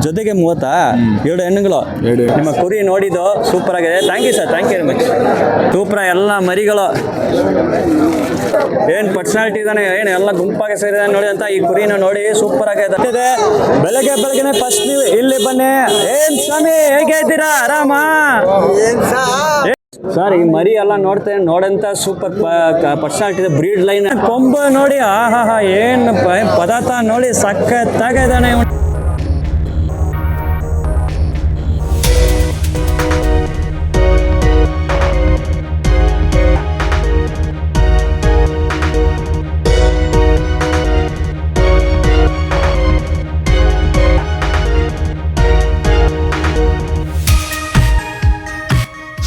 ಜೊತೆಗೆ 30 2 ಹೆಣ್ಣುಗಳು. ನಿಮ್ಮ ಕುರಿ ನೋಡಿದ್ದು ಸೂಪರ್ ಆಗಿದೆ. Thank you sir, thank you very much. Super ಎಲ್ಲ ಮರಿಗಳು ಏನು ಪರ್ಸನಾಲಿಟಿ ಇದಾನೆ, ಏನು ಎಲ್ಲ ಗುಂಪಾಗಿ ಸೇರಿದಾನೆ ನೋಡಿ ಅಂತ ಈ ಕುರಿನ ನೋಡಿ ಸೂಪರ್ ಆಗಿದೆ. ಬೆಳಗ್ಗೆನೆ ಫಸ್ಟ್ ನೀವು ಇಲ್ಲಿ ಬನ್ನಿ. ಏನ್ ಸ್ವಾಮಿ ಹೇಗೆ ಇದ್ದೀರಾ? ಆರಾಮ ಸರ್? ಈ ಮರಿ ಎಲ್ಲ ನೋಡಂತ ಸೂಪರ್ ಪರ್ಸನಾಲಿಟಿ ಇದೆ. ಬ್ರೀಡ್ ಲೈನ್ ಕೊಂಬ ನೋಡಿ, ಆಹಾ ಏನು ಪದಾರ್ಥ ನೋಡಿ ಸಖತ್ತಾಗಿದ್ದಾನೆ.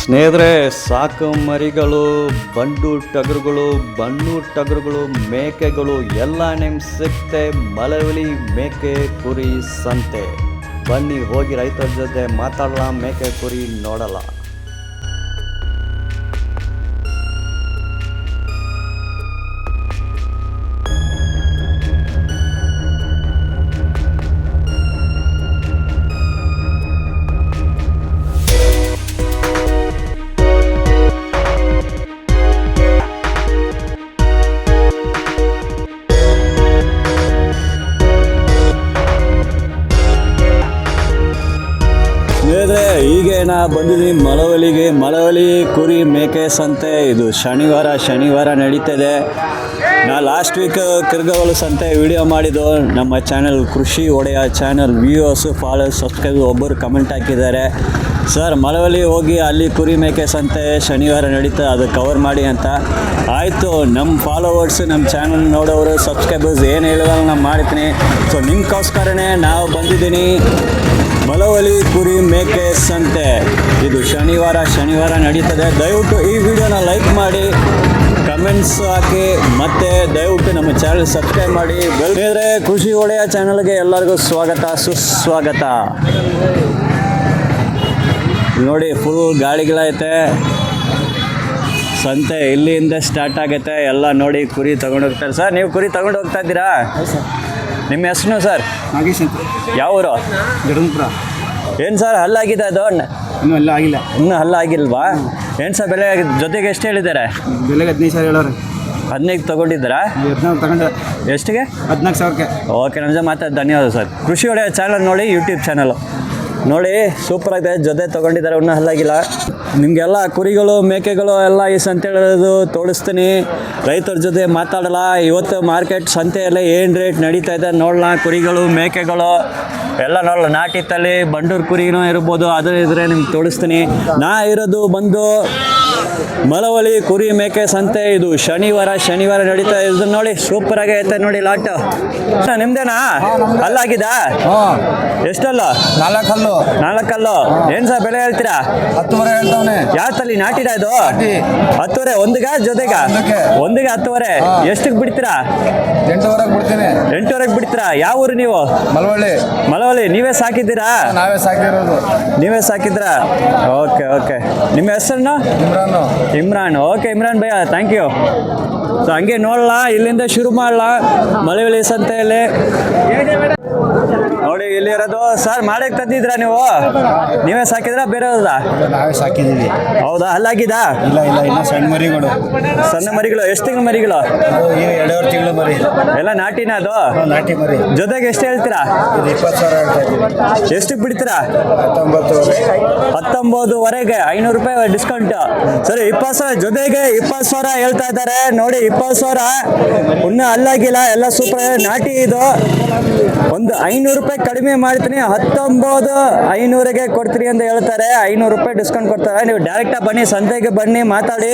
ಸ್ನೇಹಿತರೆ, ಸಾಕು ಮರಿಗಳು, ಬಂಡು ಟಗರುಗಳು, ಮೇಕೆಗಳು ಎಲ್ಲ ನಿಮ್ಗೆ ಸಿಗ್ತೆ ಮಳವಳ್ಳಿ ಮೇಕೆ ಕುರಿ ಸಂತೆ. ಬನ್ನಿ ಹೋಗಿ ರೈತರ ಜೊತೆ ಮಾತಾಡಲ್ಲ, ಮೇಕೆ ಕುರಿ ನೋಡಲ್ಲ. ಹೀಗೆ ನಾ ಬಂದಿದ್ದೀನಿ ಮಳವಳ್ಳಿ ಕುರಿ ಮೇಕೆ ಸಂತೆ. ಇದು ಶನಿವಾರ ನಡೀತದೆ. ನಾ ಲಾಸ್ಟ್ ವೀಕ್ ಕಿರ್ಗವಲು ಸಂತೆ ವಿಡಿಯೋ ಮಾಡಿದ್ದು ನಮ್ಮ ಚಾನಲ್ ಕೃಷಿ ಒಡೆಯ ಚಾನಲ್ ವ್ಯೂವರ್ಸು ಫಾಲೋವರ್ಸ್ ಸಬ್ಸ್ಕ್ರೈಬ್ ಒಬ್ಬರು ಕಮೆಂಟ್ ಹಾಕಿದ್ದಾರೆ, ಸರ್ ಮಳವಳ್ಳಿ ಹೋಗಿ ಅಲ್ಲಿ ಕುರಿ ಮೇಕೆ ಸಂತೆ ಶನಿವಾರ ನಡೀತದೆ, ಅದು ಕವರ್ ಮಾಡಿ ಅಂತ. ಆಯಿತು, ನಮ್ಮ ಫಾಲೋವರ್ಸು ನಮ್ಮ ಚಾನಲ್ ನೋಡೋರು ಸಬ್ಸ್ಕ್ರೈಬರ್ಸ್ ಏನು ಹೇಳಿದಾಗ ನಾನು ಮಾಡ್ತೀನಿ. ಸೊ ನಿಮ್ಗೋಸ್ಕರನೇ ನಾವು ಬಂದಿದ್ದೀನಿ ಮಳವಳ್ಳಿ ಕುರಿ ಮೇಕೆ ಸಂತೆ. ಇದು ಶನಿವಾರ ನಡೀತದೆ. ದಯವಿಟ್ಟು ಈ ವಿಡಿಯೋನ ಲೈಕ್ ಮಾಡಿ, ಕಮೆಂಟ್ಸ್ ಹಾಕಿ, ಮತ್ತು ದಯವಿಟ್ಟು ನಮ್ಮ ಚಾನಲ್ ಸಬ್ಸ್ಕ್ರೈಬ್ ಮಾಡಿ. ಬೇರೆ ಕೃಷಿ ಒಡೆಯ ಚಾನಲ್ಗೆ ಎಲ್ಲರಿಗೂ ಸುಸ್ವಾಗತ. ನೋಡಿ ಫುಲ್ ಗಾಳಿಗಳೈತೆ. ಸಂತೆ ಇಲ್ಲಿಂದ ಸ್ಟಾರ್ಟ್ ಆಗುತ್ತೆ. ಎಲ್ಲ ನೋಡಿ ಕುರಿ ತಗೊಂಡೋಗ್ತಾರೆ. ಸರ್ ನೀವು ಕುರಿ ತಗೊಂಡು ಹೋಗ್ತಾ ಇದ್ದೀರಾ? ನಿಮ್ಮ ಹೆಸರು ಸರ್? ನಾಗೇಶ್ ಅಂತ. ಯಾವ ಊರು? ಗಡಂಪುರ. ಏನು ಸರ್ ಹಲ್ಲಾಗಿದೆ ಅದು? ಇನ್ನೂ ಹಲ್ಲಾಗಿಲ್ವಾ? ಏನು ಸರ್ ಬೆಲೆ ಜೊತೆಗೆ ಎಷ್ಟು ಹೇಳಿದ್ದಾರೆ? ಬೆಲೆಗೆ 15,000 ಹೇಳೋರು. 15 ತಗೊಂಡಿದ್ದೀರಾ? 14 ತಗೊಂಡೆ. ಎಷ್ಟಿಗೆ? 14,000ಕ್ಕೆ. ಓಕೆ, ನಮ್ಮ ಮಾತಾಡಿ ಧನ್ಯವಾದ ಸರ್. ಕೃಷಿ ಒಡೆಯ ಚಾನಲ್ ನೋಡಿ, ಯೂಟ್ಯೂಬ್ ಚಾನಲು ನೋಡಿ, ಸೂಪರ್ ಆಗಿದೆ. ಜೊತೆ ತೊಗೊಂಡಿದ್ದಾರೆ, ಇನ್ನೂ ಹಲ್ಲಾಗಿಲ್ಲ. ನಿಮಗೆಲ್ಲ ಕುರಿಗಳು ಮೇಕೆಗಳು ಎಲ್ಲ ಈ ಸಂತೆ ಹೇಳೋದು ತೋರಿಸ್ತೀನಿ. ರೈತರ ಜೊತೆ ಮಾತಾಡಲ್ಲ. ಇವತ್ತು ಮಾರ್ಕೆಟ್ ಸಂತೆಯಲ್ಲೇ ಏನು ರೇಟ್ ನಡೀತಾ ಇದೆ ನೋಡೋಣ. ಕುರಿಗಳು ಮೇಕೆಗಳು ಎಲ್ಲ ನೋಡಲ್ಲ. ನಾಟಿ ತಳಿ ಬಂಡೂರು ಕುರಿನೂ ಇರ್ಬೋದು, ಅದು ಇದ್ರೆ ನಿಮ್ಗೆ ತೋರಿಸ್ತೀನಿ. ನಾ ಇರೋದು ಬಂದು ಮಳವಳ್ಳಿ ಕುರಿ ಮೇಕೆ ಸಂತೆ. ಇದು ಶನಿವಾರ ನಡೀತಾ ಇದು ನೋಡಿ, ಸೂಪರ್ ಆಗಿ ಐತೆ ನೋಡಿ ಲಾಟ್. ನಿಮ್ದೇನಾ? ಅಲ್ಲಾಗಿದಾ? ಎಷ್ಟಲ್ಲ? 4 ಕಲ್ಲು. ಏನ್ ಸರ್ ಬೆಲೆ ಹೇಳ್ತೀರಾ? 10,000 ಹೇಳ್ತಾವನೆ. ಯಾವ ತಳಿ ನಾಟಿದ ಇದು? 10,000 ಒಂದಿಗ ಜೊತೆಗ? ಒಂದಿಗೆ 10,000. ಎಷ್ಟಕ್ಕೆ ಬಿಡ್ತೀರಾ? 8,000 ಬಿಡ್ತೀನಿ. 8,000 ಬಿಡ್ತೀರಾ? ಯಾವ ಊರು ನೀವು? ಮಳವಳ್ಳಿ. ನೀವೇ ಸಾಕಿದ್ದೀರಾ? ನಾವೇ ಸಾಕಿರೋದು. ನೀವೇ ಸಾಕಿದ್ರಾ? ಓಕೆ. ನಿಮ್ಮ ಹೆಸರನ್ನು? ಇಮ್ರಾನ್. ಓಕೆ ಇಮ್ರಾನ್ ಭಯ್ಯ, ಥ್ಯಾಂಕ್ ಯು. ಸೊ ಹಂಗೆ ನೋಡಲ್ಲ, ಇಲ್ಲಿಂದ ಶುರು ಮಾಡಲ್ಲ ಮಳವಳ್ಳಿ ಸಂತೆಯಲ್ಲಿ. ನೋಡಿ ಇಲ್ಲಿ ಇರೋದು ಸರ್. ಮಾಡಕ್ಕೆ ತಂದಿದ್ರಾ ನೀವು? ನೀವೇ ಸಾಕಿದ್ರಾ ಬೇರೆ? ನಾವೇ ಸಾಕಿದ್ದೀವಿ. ಹೌದಾ? ಹಲ್ಲಾಗಿದಾ? ಇಲ್ಲ ಇನ್ನು ಸಣ್ಣ ಮರಿಗಳು. ಎಷ್ಟು ತಿಂಗಳು ಮರಿಗಳು? 2 ತಿಂಗಳು ಮರಿ. ಎಲ್ಲ ನಾಟಿನ ಅದು? ನಾಟಿ ಮರಿ. ಜೊತೆಗೆ ಎಷ್ಟು ಹೇಳ್ತೀರಾ? 20,000 ಹೇಳ್ತಾ ಇದ್ದೀವಿ. ಎಷ್ಟಕ್ಕೆ ಬಿಡ್ತೀರಾ? 19,500 500 ರೂಪಾಯಿ ಡಿಸ್ಕೌಂಟ್. ಸರಿ, 20,000 ಜೊತೆಗೆ 20,000 ಹೇಳ್ತಾ ಇದ್ದಾರೆ ನೋಡಿ. 20,000 ಇನ್ನೂ ಅಲ್ಲಾಗಿಲ್ಲ, ಎಲ್ಲ ಸೂಪರ್ ನಾಟಿ. ಇದು ಒಂದು 500 ರೂಪಾಯಿ ಕಡಿಮೆ ಮಾಡ್ತೀನಿ, 19,500ಗೆ ಕೊಡ್ತೀರಿ ಅಂತ ಹೇಳ್ತಾರೆ. 500 ರೂಪಾಯಿ ಡಿಸ್ಕೌಂಟ್ ಕೊಡ್ತಾರೆ. ನೀವು ಡೈರೆಕ್ಟಾಗಿ ಬನ್ನಿ, ಸಂತೆಗೆ ಬನ್ನಿ, ಮಾತಾಡಿ.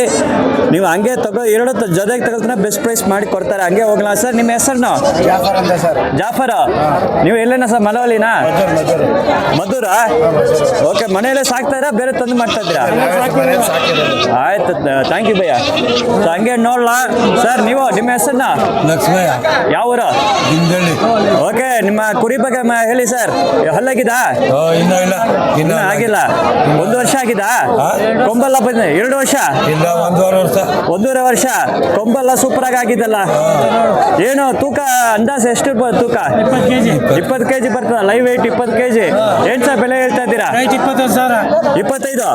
ನೀವು ಹಂಗೆ ಎರಡು ಜೊತೆಗೆ ತಗೊಳ್ತಾನೆ ಬೆಸ್ಟ್ ಪ್ರೈಸ್ ಮಾಡಿ ಕೊಡ್ತಾರೆ. ಹಂಗೆ ಹೋಗ್ಲಾ ಸರ್? ನಿಮ್ಮ ಹೆಸರು? ಜಾಫರ್ ಅಂತ ಸರ್. ಜಾಫರ್. ನೀವು ಎಲ್ಲೇನ ಸರ್? ಮಳವಳ್ಳಿನಾ? ಮಧುರ. ಓಕೆ, ಮನೆಯಲ್ಲೇ ಸಾಕ್ತಾ ಇದ್ದೀರಾ ಬೇರೆ ತಂದು ಮಾಡ್ತಾ ಇದ್ದೀರಾ? ಆಯ್ತು, ಥ್ಯಾಂಕ್ ಯು ಭಯ್ಯ. ಸೊ ಹಂಗೆ ನೋಡ್ಲಾ ಸರ್. ನೀವು ನಿಮ್ಮ ಹೆಸರನ್ನ? ಲಕ್ಷ್ಮಯ್ಯ. ಯಾವ ಊರು? ದಿಂಡಳ್ಳಿ. ಓಕೆ, ನಿಮ್ಮ ಕುರಿ ಬಗ್ಗೆ ಹೇಳಿ ಸರ್, ಹಲ್ಲಾಗಿದಾ? ಇನ್ನೂ ಇಲ್ಲ, ಇನ್ನೂ ಆಗಿಲ್ಲ. 1 ವರ್ಷ ಆಗಿದಾ? ಕೊಂಬೆಲ್ಲ ಬಂದ 2 ವರ್ಷ ಇಲ್ಲ, 1.5 ವರ್ಷ. 1.5 ವರ್ಷ ಕೊಂಬೆಲ್ಲ ಸೂಪರ್ ಆಗಿ ಆಗಿದ್ದಲ್ಲ. ಏನು ತೂಕ ಅಂದಾಜು ಎಷ್ಟು ತೂಕ? 20 kg ಬರ್ತದ. Live weight 20 kg. ಏನ್ ಸರ್ ಬೆಲೆ ಹೇಳ್ತಾ ಇದ್ದೀರಾ? 25,000. 25?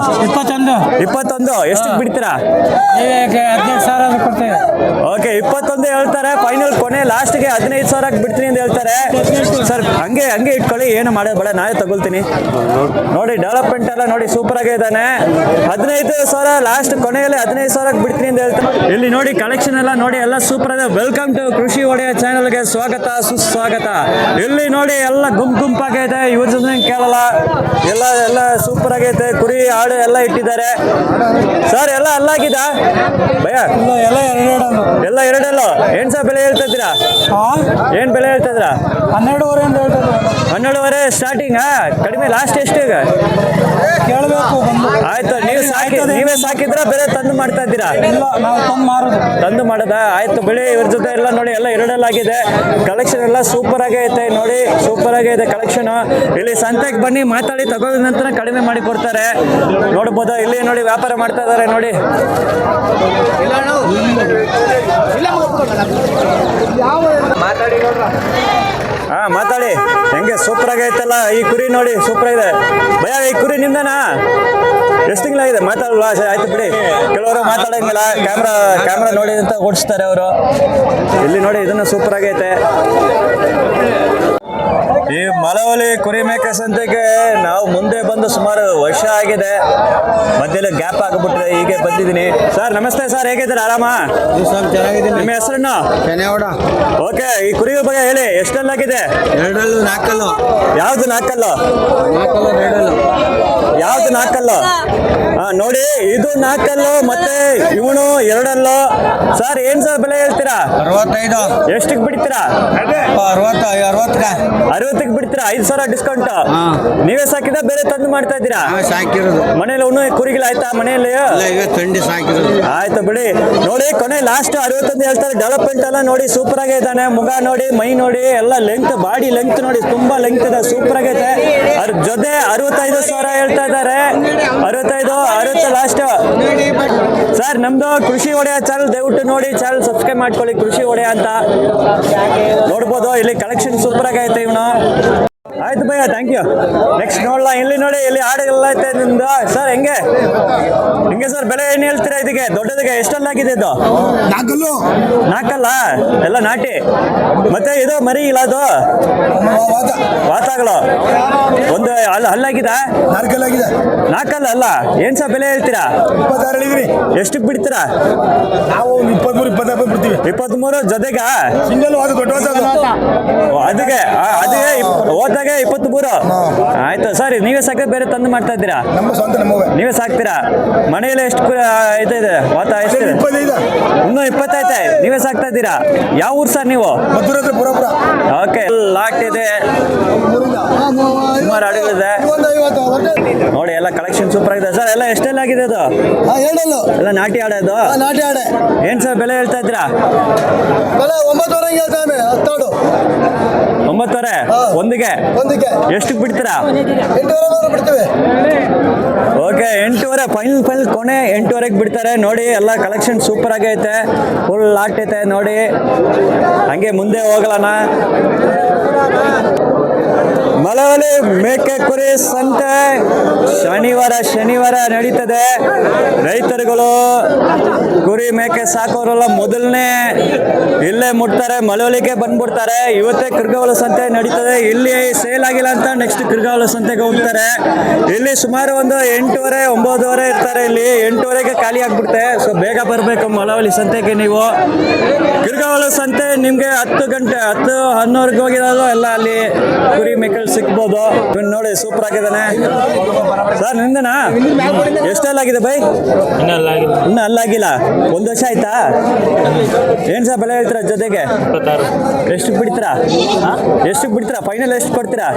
21. ಎಷ್ಟು ಬಿಡ್ತೀರಾ? 15,000 ಕೊಡ್ತೇವೆ. ಓಕೆ, 21 ಹೇಳ್ತಾರೆ. ಫೈನಲ್ ಕೊನೆ ಲಾಸ್ಟ್ಗೆ 15,000 ಬಿಡ್ತೀನಿ ಅಂತ ಹೇಳ್ತಾರೆ ಸರ್. ಹಂಗೆ ಇಟ್ಕೊಳ್ಳಿ, ಏನು ಮಾಡೋದು ಬೇಡ, ನಾವೇ ತಗೊಳ್ತೀನಿ. ನೋಡಿ ಡೆವಲಪ್ಮೆಂಟ್ ಎಲ್ಲ ನೋಡಿ ಸೂಪರ್ ಆಗಿ ಇದ್ದಾನೆ. 15,000 ಲಾಸ್ಟ್, ಕೊನೆಯಲ್ಲಿ 15,000 ಬಿಡ್ತೀನಿ ಅಂತ ಹೇಳ್ತಾರೆ. ಇಲ್ಲಿ ನೋಡಿ ಕಲೆಕ್ಷನ್ ಎಲ್ಲ ನೋಡಿ, ಎಲ್ಲ ಸೂಪರ್ ಇದೆ. ವೆಲ್ಕಮ್ ಟು ಕೃಷಿ ಒಡೆಯ ಚಾನಲ್ಗೆ ಸ್ವಾಗತ ಸುಸ್ವಾಗತ. ಇಲ್ಲಿ ನೋಡಿ ಎಲ್ಲ ಗುಂಪಾಗೈತೆ, ಇವ್ರ ಜೊತೆ ಕೇಳಲ್ಲ, ಎಲ್ಲ ಸೂಪರ್ ಆಗೈತೆ. ಕುರಿ ಆಡು ಎಲ್ಲ ಇಟ್ಟಿದ್ದಾರೆ ಸರ್. ಎಲ್ಲ ಅಲ್ಲಾಗಿದಾ ಭಯ? ಎಲ್ಲ ಎರಡಲ್ಲ. ಏನ್ ಸರ್ ಬೆಲೆ ಹೇಳ್ತಾ ಇದ್ದೀರಾ? ಏನ್ ಬೆಲೆ ಹೇಳ್ತಾ ಇದ್ದೀರಾ? 12,500 ಅಂತ ಹೇಳ್ತಾರೆ. 12,500 ಸ್ಟಾರ್ಟಿಂಗ್. ಕಡಿಮೆ ಲಾಸ್ಟ್ ಎಷ್ಟು ಈಗ? ಕೇಳಬೇಕು ಬಂದು. ಆಯ್ತು, ನೀವೇ ಸಾಕಿದ್ರ ಬೇರೆ ತಂದು ಮಾಡ್ತಾ ಇದ್ದೀರಾ? ಇಲ್ಲ, ನಾವು ತಂದು ಮಾಡೋದಾ? ಆಯ್ತು ಬೆಳೆ. ಇವ್ರ ಜೊತೆ ಎಲ್ಲ ನೋಡಿ, ಎಲ್ಲ ಎರಡಲ್ಲಾಗಿದೆ. ಕಲೆಕ್ಷನ್ ಎಲ್ಲ ಸೂಪರ್ ಆಗೇ ಐತೆ ನೋಡಿ, ಸೂಪರ್ ಆಗೇ ಇದೆ ಕಲೆಕ್ಷನ್. ಇಲ್ಲಿ ಸಂತೆಗೆ ಬನ್ನಿ, ಮಾತಾಡಿ ತಗೊಂಡ ನಂತರ ಕಡಿಮೆ ಮಾಡಿ ಕೊಡ್ತಾರೆ. ನೋಡ್ಬೋದಾ, ಇಲ್ಲಿ ನೋಡಿ ವ್ಯಾಪಾರ ಮಾಡ್ತಾ ಇದ್ದಾರೆ ನೋಡಿ. ಹಾ ಮಾತಾಡಿ. ಹೆಂಗೆ ಸೂಪರ್ ಆಗೈತಲ್ಲ ಈ ಕುರಿ ನೋಡಿ, ಸೂಪರ್ ಆಗಿದೆ. ಭಯ ಈ ಕುರಿ ನಿಂದನಾ? ಎಷ್ಟು ತಿಂಗಳಾಗಿದೆ? ಮಾತಾಡಲ್ವಾ? ಆಯ್ತು ಬಿಡಿ. ಕೆಲವರು ಮಾತಾಡಂಗಿಲ್ಲ, ಕ್ಯಾಮ್ರಾ ನೋಡಿ ಅಂತ ಓಡಿಸ್ತಾರೆ ಅವರು. ಇಲ್ಲಿ ನೋಡಿ, ಇದನ್ನು ಸೂಪರ್ ಆಗೈತೆ. ಈ ಮಳವಳ್ಳಿ ಕುರಿ ಮೇಕೆ ಸಂತೆಗೆ ನಾವು ಮುಂದೆ ಬಂದು ಸುಮಾರು ವರ್ಷ ಆಗಿದೆ. ಮಧ್ಯದಲ್ಲಿ ಗ್ಯಾಪ್ ಆಗಿಬಿಟ್ರೆ ಹೀಗೆ ಬಂದಿದ್ದೀನಿ. ಸರ್ ನಮಸ್ತೆ ಸರ್, ಹೇಗಿದ್ದೀರಾ? ಆರಾಮ? ಚೆನ್ನಾಗಿದ್ದೀನಿ. ನಿಮ್ಮ ಹೆಸರನ್ನು? ಚೆನ್ನೇಗೌಡ. ಓಕೆ, ಈ ಕುರಿ ಬಗ್ಗೆ ಹೇಳಿ, ಎಷ್ಟಲ್ಲಾಗಿದೆ? 2 4 ಯಾವ್ದು 4? 2 ಯಾವ್ದು 4? ನೋಡಿ, ಇದು 4 ಮತ್ತೆ ಇವನು 2. ಸರ್ ಏನ್ ಸರ್ ಬೆಲೆ ಹೇಳ್ತೀರಾ? 65. ಎಷ್ಟಕ್ಕೆ ಬಿಡ್ತೀರಾ? 60ಕ್ಕೆ ಬಿಡ್ತೀರಾ? 5,000 ಡಿಸ್ಕೌಂಟ್. ನೀವೇ ಸಾಕಿದ ಬೇರೆ ತಂದು ಮಾಡ್ತಾ ಇದ್ದೀರಾ? ಸಾಕಿರೋದು ಮನೇಲಿ ಇನ್ನೂ ಕುರಿಗಳು ಆಯ್ತಾ ಮನೆಯಲ್ಲಿ? ಈಗ ತಂಡಿ ಸಾಕಿರೋದು. ಆಯ್ತು ಬಿಡಿ. ನೋಡಿ ಕೊನೆ ಲಾಸ್ಟ್ 61 ಹೇಳ್ತಾರೆ. ಡೆವಲಪ್ಮೆಂಟ್ ಎಲ್ಲ ನೋಡಿ ಸೂಪರ್ ಆಗೇ ಇದ್ದಾನೆ. ಮುಗ ನೋಡಿ, ಮೈ ನೋಡಿ, ಎಲ್ಲ ಲೆಂತ್, ಬಾಡಿ ಲೆಂತ್ ನೋಡಿ, ತುಂಬಾ ಲೆಂತ್ ಇದೆ, ಸೂಪರ್ ಆಗೈತೆ. ಅದ್ರ ಜೊತೆ 65,000 ಹೇಳ್ತಾ ಇದ್ದಾರೆ. 60 ಲಾಸ್ಟ್. ಸರ್ ನಮ್ದು ಕೃಷಿ ಒಡೆಯ ಚಾನಲ್, ದಯವಿಟ್ಟು ನೋಡಿ, ಚಾನಲ್ ಸಬ್ಸ್ಕ್ರೈಬ್ ಮಾಡ್ಕೊಳ್ಳಿ, ಕೃಷಿ ಒಡೆಯ ಅಂತ. ನೋಡ್ಬೋದು, ಇಲ್ಲಿ ಕಲೆಕ್ಷನ್ ಸೂಪರ್ ಆಗೈತೆ ಇವನು. ಆಯ್ತು ಭಯ್ಯ, ಥ್ಯಾಂಕ್ ಯು. ನೆಕ್ಸ್ಟ್ ನೋಡ್ಲಾ, ಇಲ್ಲಿ ನೋಡಿ, ಇಲ್ಲಿ ಹಾಡುಗಳೆಲ್ಲ ಐತೆ ನಿಮ್ದು. ಸರ್ ಹೆಂಗೆ ಸರ್ ಬೆಲೆ ಏನು ಹೇಳ್ತೀರಾ ಇದಕ್ಕೆ? ದೊಡ್ಡದಿಗೆ ಎಷ್ಟಲ್ಲಾಗಿದೆ ಇದು? 4 ಎಲ್ಲ ನಾಟಿ. ಮತ್ತೆ ಇದು ಮರಿ ಇಲ್ಲ, ಅದು ವಾತಾಗಳು ಒಂದು ಹಲ್ಲಾಗಿದ? 4 ಅಲ್ಲ. ಏನ್ ಸರ್ ಬೆಲೆ ಹೇಳ್ತೀರಾ? 26 ಎಷ್ಟಕ್ಕೆ ಬಿಡ್ತೀರಾ? ನಾವು 23 ಬಿಡ್ತೀವಿ. 23 ಜೊತೆಗ? ಸಿಂಗಲ್ ದೊಡ್ಡ ಅದಕ್ಕೆ ಹೋದಾಗ 23. ಆಯ್ತು ಸರ್, ನೀವೇ ಸಾಕ ಬೇರೆ ತಂದು ಮಾಡ್ತಾ ಇದ್ದೀರಾ? ನಮ್ಮ ಸ್ವಂತ, ನಮ್ಮವೇ. ನೀವೇ ಸಾಕ್ತೀರಾ? ಮನೆಯಲ್ಲಿ ಎಷ್ಟು ಇದೆ ವಾತ? ಎಷ್ಟು? 25. ಇನ್ನೂ 20 ಐತೆ. ನೀವೇ ಸಾಕ್ತಾ ಇದ್ದೀರಾ? ಯಾವ ಊರು ಸರ್ ನೀವು? ಮದ್ದೂರು ಹತ್ರ ಪುರಾಪುರ. ಓಕೆ, ಲಾಟ್ ಇದೆ, ಸುಮಾರು ಅಡುಗಳಿದೆ ನೋಡಿ. ಎಲ್ಲ ಕಲೆಕ್ಷನ್ ಸೂಪರ್ ಆಗಿದೆ ಸರ್. ಎಲ್ಲ ಎಷ್ಟೆಲ್ಲ ಆಗಿದೆ ಅದು? ಎಲ್ಲ ನಾಟಿ ಆಡೋದು? ನಾಟಿ ಆಡೆ. ಏನ್ ಸರ್ ಬೆಲೆ ಹೇಳ್ತಾ ಇದ್ದೀರಾ? 9,000 ಹೇಳ್ತಾನೆ. 9,000 ಒಂದಿಗೆ? ಎಷ್ಟಕ್ಕೆ ಬಿಡ್ತೀರಾ? 8,500 ಬಿಡ್ತೇವೆ. ಓಕೆ, 8,500 ಫೈನಲ್ ಕೊನೆ 8,500ಗೆ ಬಿಡ್ತಾರೆ ನೋಡಿ. ಎಲ್ಲ ಕಲೆಕ್ಷನ್ ಸೂಪರ್ ಆಗೈತೆ, ಫುಲ್ ಲಾಟ್ ಐತೆ ನೋಡಿ. ಹಂಗೆ ಮುಂದೆ ಹೋಗಲಣ. ಮಳವಳ್ಳಿ ಮೇಕೆ ಕುರಿ ಸಂತೆ ಶನಿವಾರ ನಡೀತದೆ. ರೈತರುಗಳು ಕುರಿ ಮೇಕೆ ಸಾಕೋರೆಲ್ಲ ಮೊದಲನೇ ಇಲ್ಲೇ ಮುಟ್ತಾರೆ, ಮಳವಳ್ಳಿಗೆ ಬಂದ್ಬಿಡ್ತಾರೆ. ಇವತ್ತೇ ಕಿರ್ಗಾವಲು ಸಂತೆ ನಡೀತದೆ. ಇಲ್ಲಿ ಸೇಲ್ ಆಗಿಲ್ಲ ಅಂತ ನೆಕ್ಸ್ಟ್ ಕಿರ್ಗಾವಲು ಸಂತೆಗೆ ಹೋಗ್ತಾರೆ. ಇಲ್ಲಿ ಸುಮಾರು ಒಂದು 8:30 9:30 ಇರ್ತಾರೆ. ಇಲ್ಲಿ 8:30ಗೆ ಖಾಲಿ ಆಗ್ಬಿಡುತ್ತೆ. ಸೊ ಬೇಗ ಬರಬೇಕು ಮಳವಳ್ಳಿ ಸಂತೆಗೆ ನೀವು. ಕಿರ್ಗಾವಲು ಸಂತೆ ನಿಮಗೆ 10 ಗಂಟೆ 10-11ಗೆ ಹೋಗಿರೋದು ಎಲ್ಲ ಅಲ್ಲಿ ಕುರಿ ಮೇಕಲ್ ಸಿಕ್ಬೋದು. ಇವ್ನು ನೋಡಿ ಸೂಪರ್ ಆಗಿದ್ದಾನೆ ಸರ್. ನಿಂದನಾ ಎಷ್ಟೆಲ್ಲ ಆಗಿದೆ ಬೈ? ಇನ್ನು ಅಲ್ಲಾಗಿಲ್ಲ. 1 ವರ್ಷ ಆಯ್ತಾ? ಏನು ಸರ್ ಬೆಲೆ ಹೇಳ್ತೀರಾ ಜೊತೆಗೆ? ಎಷ್ಟು ಬಿಡ್ತೀರಾ? ಎಷ್ಟು ಬಿಡ್ತೀರಾ? ಫೈನಲ್ ಎಷ್ಟು ಕೊಡ್ತೀರಾ?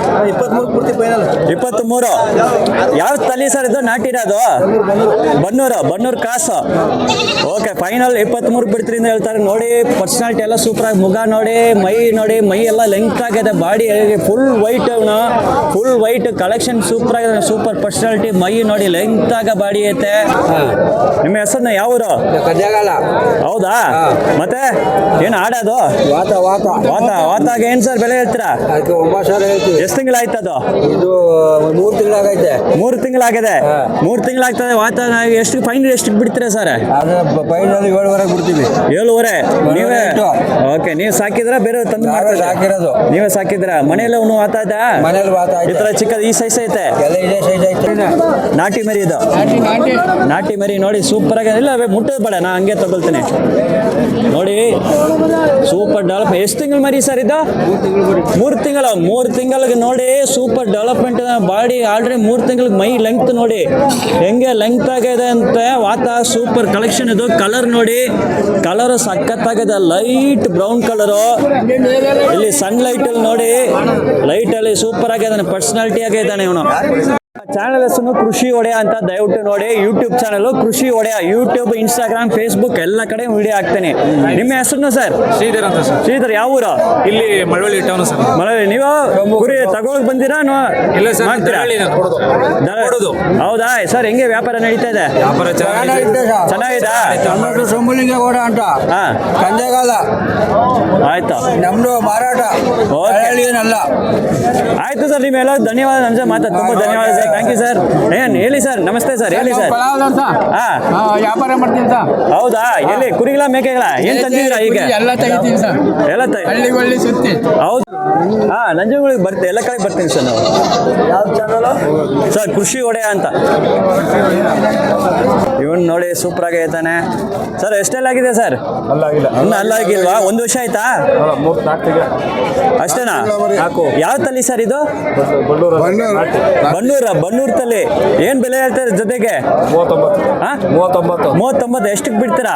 23. ಯಾವ ತಳಿ ಸರ್ ಇದು? ನಾಟಿರೋದು ಬನ್ನೂರು ಕಾಸು. ಓಕೆ, ಫೈನಲ್ 23 ಬಿಡ್ತೀರಿ ಅಂತ ಹೇಳ್ತಾರೆ. ನೋಡಿ ಪರ್ಸನಾಲಿಟಿ ಎಲ್ಲ ಸೂಪರ್ ಆಗಿ, ಮುಗ ನೋಡಿ, ಮೈ ಎಲ್ಲ ಲೆಂತ್ ಆಗಿದೆ, body full white collection super ಆಗಿದೆ. ಸೂಪರ್ ಪರ್ಸನಾಲಿಟಿ, ಮೈ ನೋಡಿ ಲೆಂತ್ ಆಗ ಬಾಡಿ ಐತೆ. ನಿಮ್ಮ ಹೆಸರನ್ನ ಯಾವ ಊರು? ಹೌದಾ? ಮತ್ತೆ ಏನು ಆಡೋದು? ವಾತಾಗ ಏನು ಸರ್ ಬೆಲೆ ಹೇಳ್ತೀರಾ? 9,000 ಹೇಳ್ತೀವಿ. ಎಷ್ಟು ತಿಂಗಳಾಯ್ತು ಅದು? ಇದು 3 ತಿಂಗಳಾಗೈತೆ. 3 ತಿಂಗಳಾಗಿದೆ. 3 ತಿಂಗಳಾಗ್ತದೆ. ವಾತಾಗ ಎಷ್ಟು ಫೈನಲ್ ಎಷ್ಟು ಬಿಡ್ತೀರಾ ಸರ್? ಫೈನಲ್ 7,500 ಬಿಡ್ತೀವಿ. 7,500 ನೀವೇ? ಓಕೆ, ನೀವು ಸಾಕಿದ್ರ ಬೇರೆ ತಂದು ಸಾಕಿರೋದು? ನೀವೇ ಸಾಕಿದ್ರ? ಮನೆಯಲ್ಲ ವಾತ ಆಯ್ತಾ? ಮನೇಲಿ ವಾತ ಈ ತರ ಚಿಕ್ಕದು ಈ ಸೈಜ್ ಐತೆ? ಎಲ್ಲ ಇದೇ ಸೈಜ್ ಐತೆ. ನಾಟಿ ಮರಿ ಇದು? ನಾಟಿ ಮರಿ ನೋಡಿ ಸೂಪರ್ ಆಗಿ. ಇಲ್ಲ ಮುಟ್ಟೋದು ಬೇಡ, ನಾ ಹಂಗೆ ತಗೊಳ್ತೀನಿ. ನೋಡಿ ಸೂಪರ್ ಡೆವಲಪ್. ಎಷ್ಟು ತಿಂಗಳು ಮರಿ ಸರ್ ಇದು? 3 ತಿಂಗಳಿಗೆ ನೋಡಿ ಸೂಪರ್ ಡೆವಲಪ್ಮೆಂಟ್ ಬಾಡಿ. ಆಲ್ರೆಡಿ 3 ತಿಂಗಳಿಗೆ ಮೈ ಲೆಂತ್ ನೋಡಿ ಹೆಂಗೆ ಲೆಂತ್ ಆಗಿದೆ ಅಂತ. ವಾತ ಸೂಪರ್ ಕಲೆಕ್ಷನ್. ಇದು ಕಲರ್ ನೋಡಿ, ಕಲರ್ ಸಖತ್ತಾಗಿದೆ. Light brown colour. ಇಲ್ಲಿ ಸನ್ ಲೈಟ್ ಅಲ್ಲಿ ನೋಡಿ, ಲೈಟ್ ಅಲ್ಲಿ ಸೂಪರ್ ಆಗಿದ್ದಾನೆ, ಪರ್ಸನಾಲಿಟಿ ಆಗಿದ್ದಾನೆ ಇವನು. ಚಾನಲ್ ಹೆಸರು ಕೃಷಿ ಒಡೆಯ ಅಂತ, ದಯವಿಟ್ಟು ನೋಡಿ. ಯೂಟ್ಯೂಬ್ ಚಾನಲ್ ಕೃಷಿ ಒಡೆಯ. ಯೂಟ್ಯೂಬ್, ಇನ್ಸ್ಟಾಗ್ರಾಮ್, ಫೇಸ್ಬುಕ್ ಎಲ್ಲ ಕಡೆ ವಿಡಿಯೋ ಹಾಕ್ತೇನೆ. ನಿಮ್ಮ ಹೆಸರು ಸರ್? ಶ್ರೀಧರ್ ಅಂತ ಸರ್. ಶ್ರೀಧರ್, ಯಾವ ಊರು? ಇಲ್ಲಿ ಮಳವಳ್ಳಿ ಟೌನ್ ಸರ್. ಮಳವಳ್ಳಿ. ನೀವು ಕುರಿ ತಗೊಳಕ್ ಬಂದಿರಾ? ಇಲ್ಲ ಸರ್, ಮಾಡ್ತೀರಾ? ಹೌದಾ ಸರ್? ಹೆಂಗೆ ವ್ಯಾಪಾರ ನಡೀತಾ ಇದೆ? ವ್ಯಾಪಾರ ಚೆನ್ನಾಗಿದೆ. ಸಂಬಳಿಗೆ ಓಡ ಅಂತ ಹಾ, ಕಂದೆಗಾಲ ಆಯ್ತು. ನಮ್ದು ಮಾರಾಟ ಏನಲ್ಲ. ಆಯ್ತು ಸರ್, ನಿಮ್ಮೆಲ್ಲ ಧನ್ಯವಾದ. ನನ್ನ ಮಾತಾಡ ತುಂಬಾ ಧನ್ಯವಾದ ಸರ್. Thank you sir. ಏನ್ ಹೇಳಿ ಸರ್? ನಮಸ್ತೆ ಸರ್, ಹೇಳಿ ಸರ್. ಹಾ, ವ್ಯಾಪಾರ ಮಾಡ್ತೀನಿ ಸರ್. ಹೌದಾ? ಎಲ್ಲಿ ಕುರಿಗಳ ಮೇಕೆಗಳ ಏನ್ ತಂದಿದ್ದೀರಾ ಈಗ? ಎಲ್ಲ ತೆಗಿತೀನಿ ಸರ್. ಎಲ್ಲ ಹಳ್ಳಿ ಸುತ್ತಿ. ಹೌದು. ಹಾ, ನಂಜನಗೂಡಿಗೆ ಬರ್ತೀನಿ, ಎಲ್ಲ ಕಡೆ ಬರ್ತೀನಿ ಸರ್ ನಾವು. ಯಾವ ಚಾನಲ್ ಸರ್? ಕೃಷಿ ಒಡೆಯ ಅಂತ. ಇವನ್ ನೋಡಿ ಸೂಪರ್ ಆಗಿ ಐತಾನೆ ಸರ್. ಎಷ್ಟೆಲ್ಲ ಆಗಿದೆ ಸರ್? ಇನ್ನು ಅಲ್ಲಾಗಿಲ್ವಾ? 1 ವರ್ಷ ಆಯ್ತಾ? ಅಷ್ಟೇನಾ? ಯಾವ ತಳಿ ಸರ್ ಇದು? ಬನ್ನೂರು ತಳಿ. ಏನ್ ಬೆಲೆ ಹೇಳ್ತಾರೆ ಜೊತೆಗೆ? 39. ಎಷ್ಟಕ್ಕೆ ಬಿಡ್ತೀರಾ?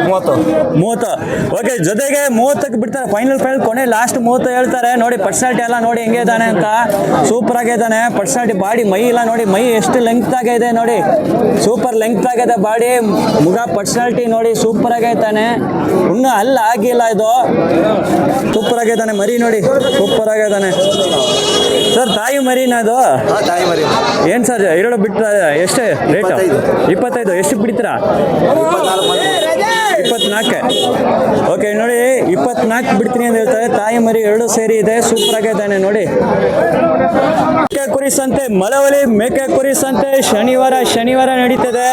30. ಓಕೆ, ಜೊತೆಗೆ 30ಕ್ಕೆ ಬಿಡ್ತಾರೆ. ಫೈನಲ್ ಕೊನೆ ಲಾಸ್ಟ್ 30 ಹೇಳ್ತಾರೆ. ನೋಡಿ ಪರ್ಸನಾಲಿಟಿ ಎಲ್ಲ ನೋಡಿ ಹೆಂಗೆ ಇದ್ದಾನೆ ಅಂತ. ಸೂಪರ್ ಆಗಿದ್ದಾನೆ ಪರ್ಸನಾಲಿಟಿ. ಬಾಡಿ ಮೈ ಎಲ್ಲ ನೋಡಿ, ಮೈ ಎಷ್ಟು ಲೆಂತ್ ಆಗಿದೆ ನೋಡಿ, ಸೂಪರ್ ಲೆಂತ್ ಆಗಿದೆ ಬಾಡಿ. ಮುಗ ಪರ್ಸನಾಲಿಟಿ ನೋಡಿ ಸೂಪರ್ ಆಗೈತಾನೆ. ಇನ್ನು ಆಗಿಲ್ಲ ಇದು. ಸೂಪರ್ ಆಗಿದ್ದಾನೆ ಮರಿ ನೋಡಿ, ಸೂಪರ್ ಆಗಿದ್ದಾನೆ ಸರ್. ತಾಯಿ ಮರಿನ ಅದು? ಏನ್ ಸರ್ ಎರಡು ಬಿಟ್ಟು ಎಷ್ಟು ರೇಟ್? 25. ಎಷ್ಟು ಬಿಡ್ತೀರಾ? 24. ಓಕೆ ನೋಡಿ, 24 ಬಿಡ್ತೀನಿ ಅಂತ ಹೇಳ್ತಾರೆ. ತಾಯಿ ಮರಿ 2 ಸೇರಿ ಇದೆ. ಸೂಪರ್ ಆಗಿದ್ದಾನೆ ನೋಡಿ. ಮೇಕೆ ಕುರಿ ಸಂತೆ, ಮಳವಳ್ಳಿ ಮೇಕೆ ಕುರಿ ಸಂತೆ ಶನಿವಾರ ನಡೀತದೆ.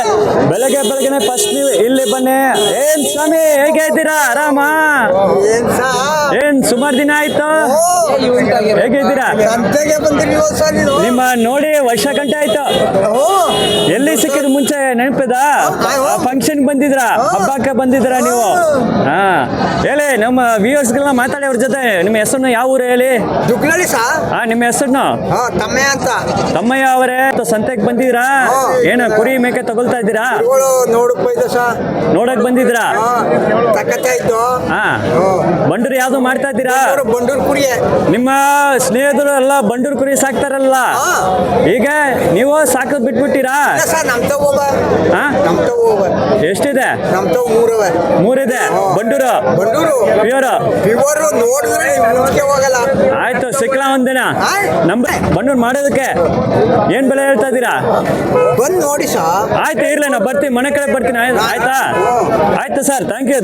ಬೆಳಗ್ಗೆ ಫಸ್ಟ್ ನೀವು ಇಲ್ಲಿ ಬನ್ನಿ. ಏನ್ ಸ್ವಾಮಿ, ಹೇಗೆ ಇದ್ದೀರಾ? ಆರಾಮ? ಏನ್ ಸುಮಾರು ದಿನ ಆಯ್ತು, ಹೇಗಿದ್ದೀರಾ? ನಿಮ್ಮ ನೋಡಿ ವರ್ಷ ಗಂಟೆ ಆಯ್ತು. ಎಲ್ಲಿ ಸಿಕ್ಕಿದ್ ಮುಂಚೆ ನೆನಪಿದ? ಫಂಕ್ಷನ್ ಬಂದಿದ್ರಾ? ಹಬ್ಬಕ್ಕೆ ಬಂದಿದ್ರಾ ನೀವು? ಹಾ, ಹೇಳಿ ನಮ್ಮ ವ್ಯೂವರ್ಸ್ ಗಳನ್ನ ಮಾತಾಡಿ ಅವ್ರ ಜೊತೆ. ನಿಮ್ಮ ಹೆಸರನ್ನು ಯಾವ ಊರು ಹೇಳಿ? ಹಾ, ನಿಮ್ಮ ಹೆಸರನ್ನು? ತಮ್ಮಯ್ಯ ಅವರೇ. ಸಂತೆಗೆ ಬಂದಿದ್ರಾ? ಏನು ಕುರಿ ಮೇಕೆ ತಗೊಳ್ತಾ ಇದ್ದೀರಾ? ನೋಡಕ್ ಬಂದಿದ್ರಾ? ಹಾ, ಬಂಡೂರು ಯಾವ್ದು ಮಾಡ್ತಾ ಇದ್ದೀರಾ? ನಿಮ್ಮ ಸ್ನೇಹಿತರು ಎಲ್ಲ ಬಂಡೂರು ಕುರಿ ಸಾಕ್ತಾರಲ್ಲ, ಈಗ ನೀವು ಸಾಕೋದ್ ಬಿಟ್ಬಿಟ್ಟಿರಾ? ಎಷ್ಟಿದೆ? 3 ಇದೆ. ಬಂಡೂರು ಆಯ್ತು, ಸಿಕ್ಲ ಒಂದಿನ ಬಂಡೂರು ಮಾಡೋದಕ್ಕೆ ಏನ್ ಬೆಲೆ ಹೇಳ್ತಾ ಇದ್ದೀರಾ? ಬಂದು ನೋಡಿ ಸರ್. ಆಯ್ತು, ಇರ್ಲಿ, ನಾ ಬರ್ತೀನಿ, ಮನೆ ಕಡೆ ಬರ್ತೀನಿ. ಆಯ್ತಾ? ಆಯ್ತು ಸರ್, ಥ್ಯಾಂಕ್ ಯು.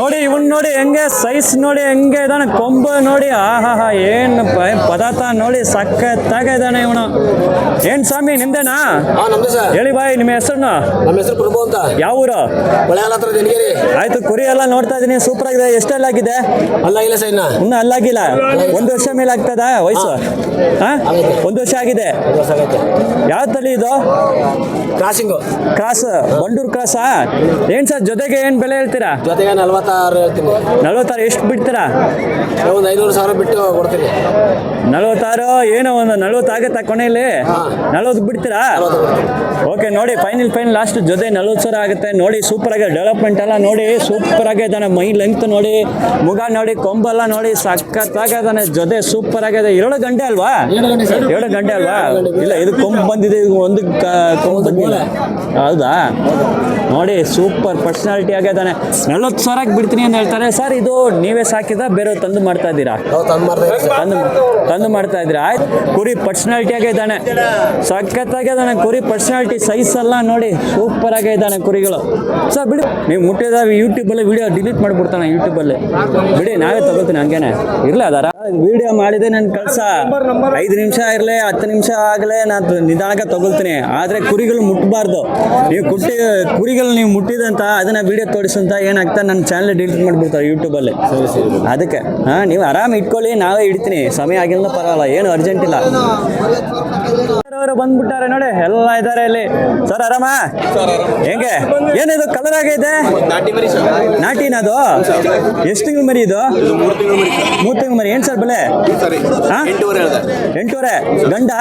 ನೋಡಿ ಇವನ್ ನೋಡಿ ಹೆಂಗೆ ಸೈಜ್ ನೋಡಿ ಹೆಂಗೆ ಇದಾನೆ, ಕೊಂಬು ನೋಡಿ. ಆಹಾ, ಏನು ಪದಾರ್ಥ ನೋಡಿ ಸಖತ್ತಾಗಿದ್ದಾನೆ ಇವನು. ಏನ್ ಸ್ವಾಮಿ ನಿಮ್ದೇನಾ? ನಮ್ದು ಸರ್. ಹೇಳಿ ಬಾಯ್ ನಿಮ್ಮ ಹೆಸರನ್ನು. ನಮ್ಮ ಹೆಸರು ಪ್ರಭು ಅಂತ. ಯಾವ ಊರು? ಹೊಳೆಯಾಲ ಹತ್ರ ದೇನಗಿರಿ. ಆಯ್ತು, ಕುರಿ ಎಲ್ಲ ನೋಡ್ತಾ ಇದೀನಿ, ಸೂಪರ್ ಆಗಿದೆ. ಎಷ್ಟೆಲ್ಲಾಗಿದೆ? ಅಲ್ಲಾಗಿಲ್ಲ ಸರ್ ಇನ್ನ. ಇನ್ನೂ ಅಲ್ಲಾಗಿಲ್ಲ. 1 ವರ್ಷ ಮೇಲೆ ಆಗ್ತದ ವಯಸ್ಸು? ಹಾ, 1 ವರ್ಷ ಆಗಿದೆ. ಯಾವ ತಳಿ ಇದು? ಕ್ರಾಸಿಂಗು. ಕ್ರಾಸ್, ಬಂಡೂರು ಕ್ರಾಸಾ? ಏನ್ ಸರ್ ಜೊತೆಗೆ ಏನ್ ಬೆಲೆ ಹೇಳ್ತೀರಾ? ಜೊತೆಗೆ 46 ಹೇಳ್ತೀನಿ. 46 ಎಷ್ಟು ಬಿಡ್ತೀರಾ? ಒಂದು 500,000 ಬಿಟ್ಟು ಕೊಡ್ತೀನಿ. 46 ಏನೋ ಒಂದು 40 ಆಗತ್ತಾ ಕೊನೆಯಲ್ಲಿ? 40 ಬಿಡ್ತೀರಾ? ಓಕೆ, ನೋಡಿ ಫೈನಲ್ ಲಾಸ್ಟ್ ಜೊತೆ 40,000 ಆಗುತ್ತೆ. ನೋಡಿ ಸೂಪರ್ ಆಗಿದೆ, ಡೆವಲಪ್ಮೆಂಟ್ ಎಲ್ಲ ನೋಡಿ ಸೂಪರ್ ಆಗಿದ್ದಾನೆ. ಮೈ ಲೆಂತ್ ನೋಡಿ, ಮುಗ ನೋಡಿ, ಕೊಂಬೆಲ್ಲ ನೋಡಿ ಸಖತ್ತಾಗಿದ್ದಾನೆ. ಜೊತೆ ಸೂಪರ್ ಆಗಿದೆ. 2 ಗಂಟೆ ಅಲ್ವಾ? 2 ಗಂಟೆ ಅಲ್ವಾ? ಇಲ್ಲ, ಇದು ಕೊಂಬು ಬಂದಿದೆ, ಇದು ಒಂದು ಕೊಂಬು ಬಂದಿಲ್ಲ. ಹೌದಾ? ನೋಡಿ ಸೂಪರ್ ಪರ್ಸನಾಲಿಟಿ ಆಗಿದ್ದಾನೆ. 40,000 ಬಿಡ್ತೀನಿ ಅಂತ ಹೇಳ್ತಾರೆ. ಸರ್ ಇದು ನೀವೇ ಸಾಕಿದ ಬೇರೆ ತಂದು ಮಾಡ್ತಾ ಇದ್ದೀರಾ? ತಂದು ಮಾಡ್ತಾ ಇದ್ದೀರಾ? ಆಯ್ತು. ಕುರಿ ಪರ್ಸನಾಲಿಟಿ ಆಗಿದ್ದಾನೆ, ಸಖತ್ತಾಗಿದ್ದಾನೆ. ಕುರಿ ಪರ್ಸನಾಲಿಟಿ ಸೈಜ್ ಎಲ್ಲ ನೋಡಿ ಸೂಪರ್ ಆಗಿದ್ದಾನೆ ಕುರಿಗಳು. ಸರ್ ಬಿಡಿ, ನೀವು ಮುಟ್ಟಿದ ಯೂಟ್ಯೂಬಲ್ಲಿ ವಿಡಿಯೋ ಡಿಲೀಟ್ ಮಾಡಿಬಿಡ್ತಾನೆ. ಯೂಟ್ಯೂಬಲ್ಲಿ ಬಿಡಿ, ನಾವೇ ತಗೋತೀನಿ. ಹಂಗೇನೆ ಇರಲಿ ಅದಾರ. ವಿಡಿಯೋ ಮಾಡಿದೆ ನನ್ನ ಕೆಲಸ. 5 ನಿಮಿಷ ಇರಲಿ, 10 ನಿಮಿಷ ಆಗಲೇ ನಾನು ನಿಧಾನಕ್ಕೆ ತಗೊಳ್ತೀನಿ. ಆದರೆ ಕುರಿಗಳು ಮುಟ್ಟಬಾರ್ದು. ನೀವು ಕುರಿಗಳು ನೀವು ಮುಟ್ಟಿದಂತ ಅದನ್ನ ವಿಡಿಯೋ ತೋರಿಸಂತ ಏನಾಗ್ತಾ ನನ್ನ ಚಾನಲ್ ಡಿಲೀಟ್ ಮಾಡಿಬಿಡ್ತಾರೆ ಯೂಟ್ಯೂಬಲ್ಲಿ. ಅದಕ್ಕೆ ನೀವು ಆರಾಮ್ ಇಟ್ಕೊಳ್ಳಿ, ನಾವೇ ಇಡ್ತೀನಿ. ಸಮಯ ಆಗಿಲ್ಲ ಪರವಾಗಿಲ್ಲ, ಏನು ಅರ್ಜೆಂಟ್ ಇಲ್ಲ. ಅವರು ಬಂದ್ಬಿಟ್ಟಾರೆ ನೋಡಿ, ಎಲ್ಲ ಇದ್ದಾರೆ ಇಲ್ಲಿ. ಸರ್ ಆರಾಮ? ಹೆಂಗೆ ಏನಿದು ಕಲರ್ ಆಗಿದೆ? ನಾಟಿನದು? ಎಷ್ಟು ತಿಂಗಳು ಮರಿ ಇದು? 3 ತಿಂಗಳು ಮರಿ. ಏನು ಸರ್ ಬೆಲೆ? 8,500 ಗಂಡ?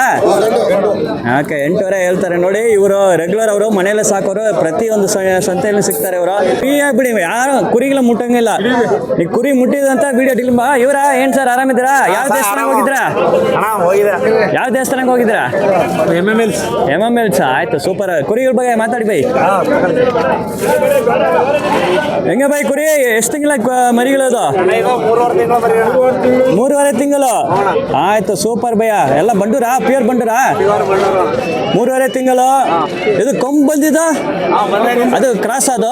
ಓಕೆ, 8,500 ಹೇಳ್ತಾರೆ ನೋಡಿ. ಇವರು ರೆಗ್ಯುಲರ್, ಅವರು ಮನೆಯಲ್ಲೇ ಸಾಕೋರು, ಪ್ರತಿಯೊಂದು ಸಂತೆಯಲ್ಲಿ ಸಿಗ್ತಾರೆ ಇವರು. ಬಿಡಿ, ಯಾರು ಕುರಿಗಳ ಮುಟ್ಟಂಗಿಲ್ಲ. ಈ ಕುರಿ ಮುಟ್ಟಿದಂತ ವಿಡಿಯೋ ಡಿಲಿಂಬ. ಇವರ ಏನ್ ಸರ್ ಆರಾಮಿದ್ದೀರಾ? ಯಾವ ದೇವಸ್ಥಾನಕ್ಕೆ ಹೋಗಿದ್ರಾ? ಯಾವ ದೇವಸ್ಥಾನಕ್ಕೆ ಹೋಗಿದ್ರಾ? MMLs. ಆಯ್ತು, ಸೂಪರ್. ಕುರಿಗಳ ಬಗ್ಗೆ ಮಾತಾಡಿ ಬೈ. ಹೆಂಗೆ ಬೈ ಕುರಿ? ಎಷ್ಟು ತಿಂಗಳ ಮರಿಗಳದು? 3.5 ತಿಂಗಳು. ಆಯ್ತು, ಸೂಪರ್ ಭಯ. ಎಲ್ಲ ಬಂಡೂರಾ? ಪ್ಯೂರ್ ಬಂಡೂರಾ? 3.5 ತಿಂಗಳು. ಇದು ಕೊಂಬ್ ಬಂದಿದ? ಅದು ಕ್ರಾಸ್? ಅದು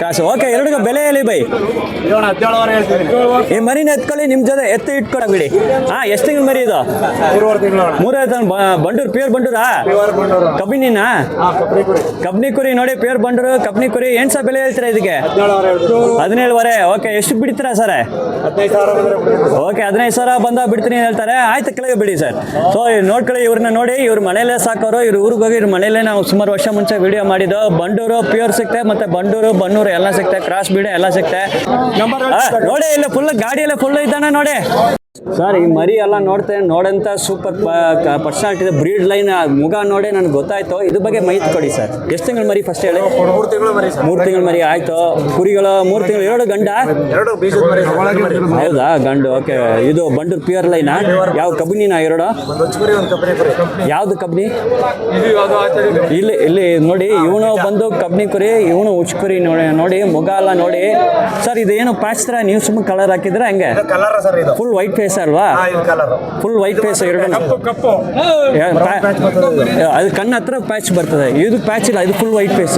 ಕ್ರಾಸ್. ಓಕೆ, 2 ಬೆಲೆ ಹೇಳಿ ಬೈ. ಈ ಮರಿನ ಎತ್ಕೊಳ್ಳಿ, ನಿಮ್ ಜೊತೆ ಎತ್ತಿ ಇಟ್ಕೊಡ ಬಿಡಿ. ಎಷ್ಟು ತಿಂಗಳು ಮರಿ ಇದು? 3.5 ತಿಂಗಳು. ಬಂಡೂರು, ಪ್ಯೂರ್ ಬಂಡೂರಾ? ಕಬ್ಬಿನಿನ? ಕಬ್ನಿ ಕುರಿ ನೋಡಿ, ಪ್ಯೂರ್ ಬಂಡೂರು ಕಬ್ನಿ ಕುರಿ. ಏನ್ ಸಹ ಬೆಲೆ ಹೇಳ್ತೀರಾ ಇದಕ್ಕೆ? 17,500. ಓಕೆ, ಎಷ್ಟು ಬಿಡ್ತೀರಾ ಸರ್? 15,000. ಓಕೆ, 15,000 ಬಂದ ಬಿಡ್ತೀನಿ ಹೇಳ್ತಾರೆ. ಆಯ್ತು, ಕೆಳಗೆ ಬಿಡಿ ಸರ್. ಸೊ ನೋಡ್ಕೊಳ್ಳಿ, ಇವ್ರನ್ನ ನೋಡಿ. ಇವ್ರ ಮನೇಲೇ ಸಾಕೋರು. ಇವ್ರ ಊರಿಗೆ ಹೋಗಿ ಇವ್ರ ಮನೇಲೆ ನಾವು ಸುಮಾರು ವರ್ಷ ಮುಂಚೆ ವಿಡಿಯೋ ಮಾಡಿದ್ದು. ಬಂಡೂರು ಪ್ಯೂರ್ ಸಿಕ್ತೆ, ಮತ್ತೆ ಬಂಡೂರು ಬನ್ನೂರು ಎಲ್ಲ ಸಿಕ್ತೆ, ಕ್ರಾಸ್ ಬೀಡ ಎಲ್ಲ ಸಿಕ್ತೆ. ನೋಡಿ, ಇಲ್ಲ ಫುಲ್ ಗಾಡಿಯೆಲ್ಲ ಫುಲ್ ಇದ್ದಾನೆ ನೋಡಿ. ಸರ್ ಈ ಮರಿ ಎಲ್ಲ ನೋಡಂತ ಸೂಪರ್ ಪರ್ಸನಾಲಿಟಿ ಇದೆ. ಬ್ರೀಡ್ ಲೈನ್ ಮುಗ ನೋಡಿ ನನಗೆ ಗೊತ್ತಾಯ್ತು. ಇದ್ರ ಬಗ್ಗೆ ಮಾಹಿತಿ ಕೊಡಿ ಸರ್. ಎಷ್ಟು ತಿಂಗಳು ಮರಿ ಫಸ್ಟ್ ಹೇಳಿ? 3 ತಿಂಗಳು ಮರಿ. 3 ತಿಂಗಳು ಮರಿ. ಆಯ್ತು. ಕುರಿಗಳು 3 ತಿಂಗಳು. 2 ಗಂಡ? 2 ಬೀಜದ ಮರಿ. ಹೌದಾ? ಗಂಡು. ಓಕೆ, ಇದು ಬಂಡೂರು ಪ್ಯೂರ್ ಲೈನ್. ಯಾವ ಕಬ್ಬಿನಿನ? 2 ಯಾವ್ದು ಕಬ್ಬಿನಿ? ಇಲ್ಲಿ ನೋಡಿ, ಇವನು ಬಂದು ಕಬ್ಬಿನಿ ಕುರಿ, ಇವನು ಉಚ್ಚ ಕುರಿ. ನೋಡಿ ಮುಗ ಎಲ್ಲ ನೋಡಿ ಸರ್. ಇದೇನು ಪ್ಯಾಚ್ ತರ ನೀವು ಸುಮ್ಮನೆ ಕಲರ್ ಹಾಕಿದ್ರೆ ಹಂಗೆ? ಫುಲ್ ವೈಟ್ ಫೇಸ್ ಅಲ್ವಾ? Full white face. 2 ಅದು ಕಣ್ಣ ಹತ್ರ ಪ್ಯಾಚ್ ಬರ್ತದೆ. ಇದು ಪ್ಯಾಚ್ ಇಲ್ಲ, ಇದು ಫುಲ್ ವೈಟ್ ಫೇಸ್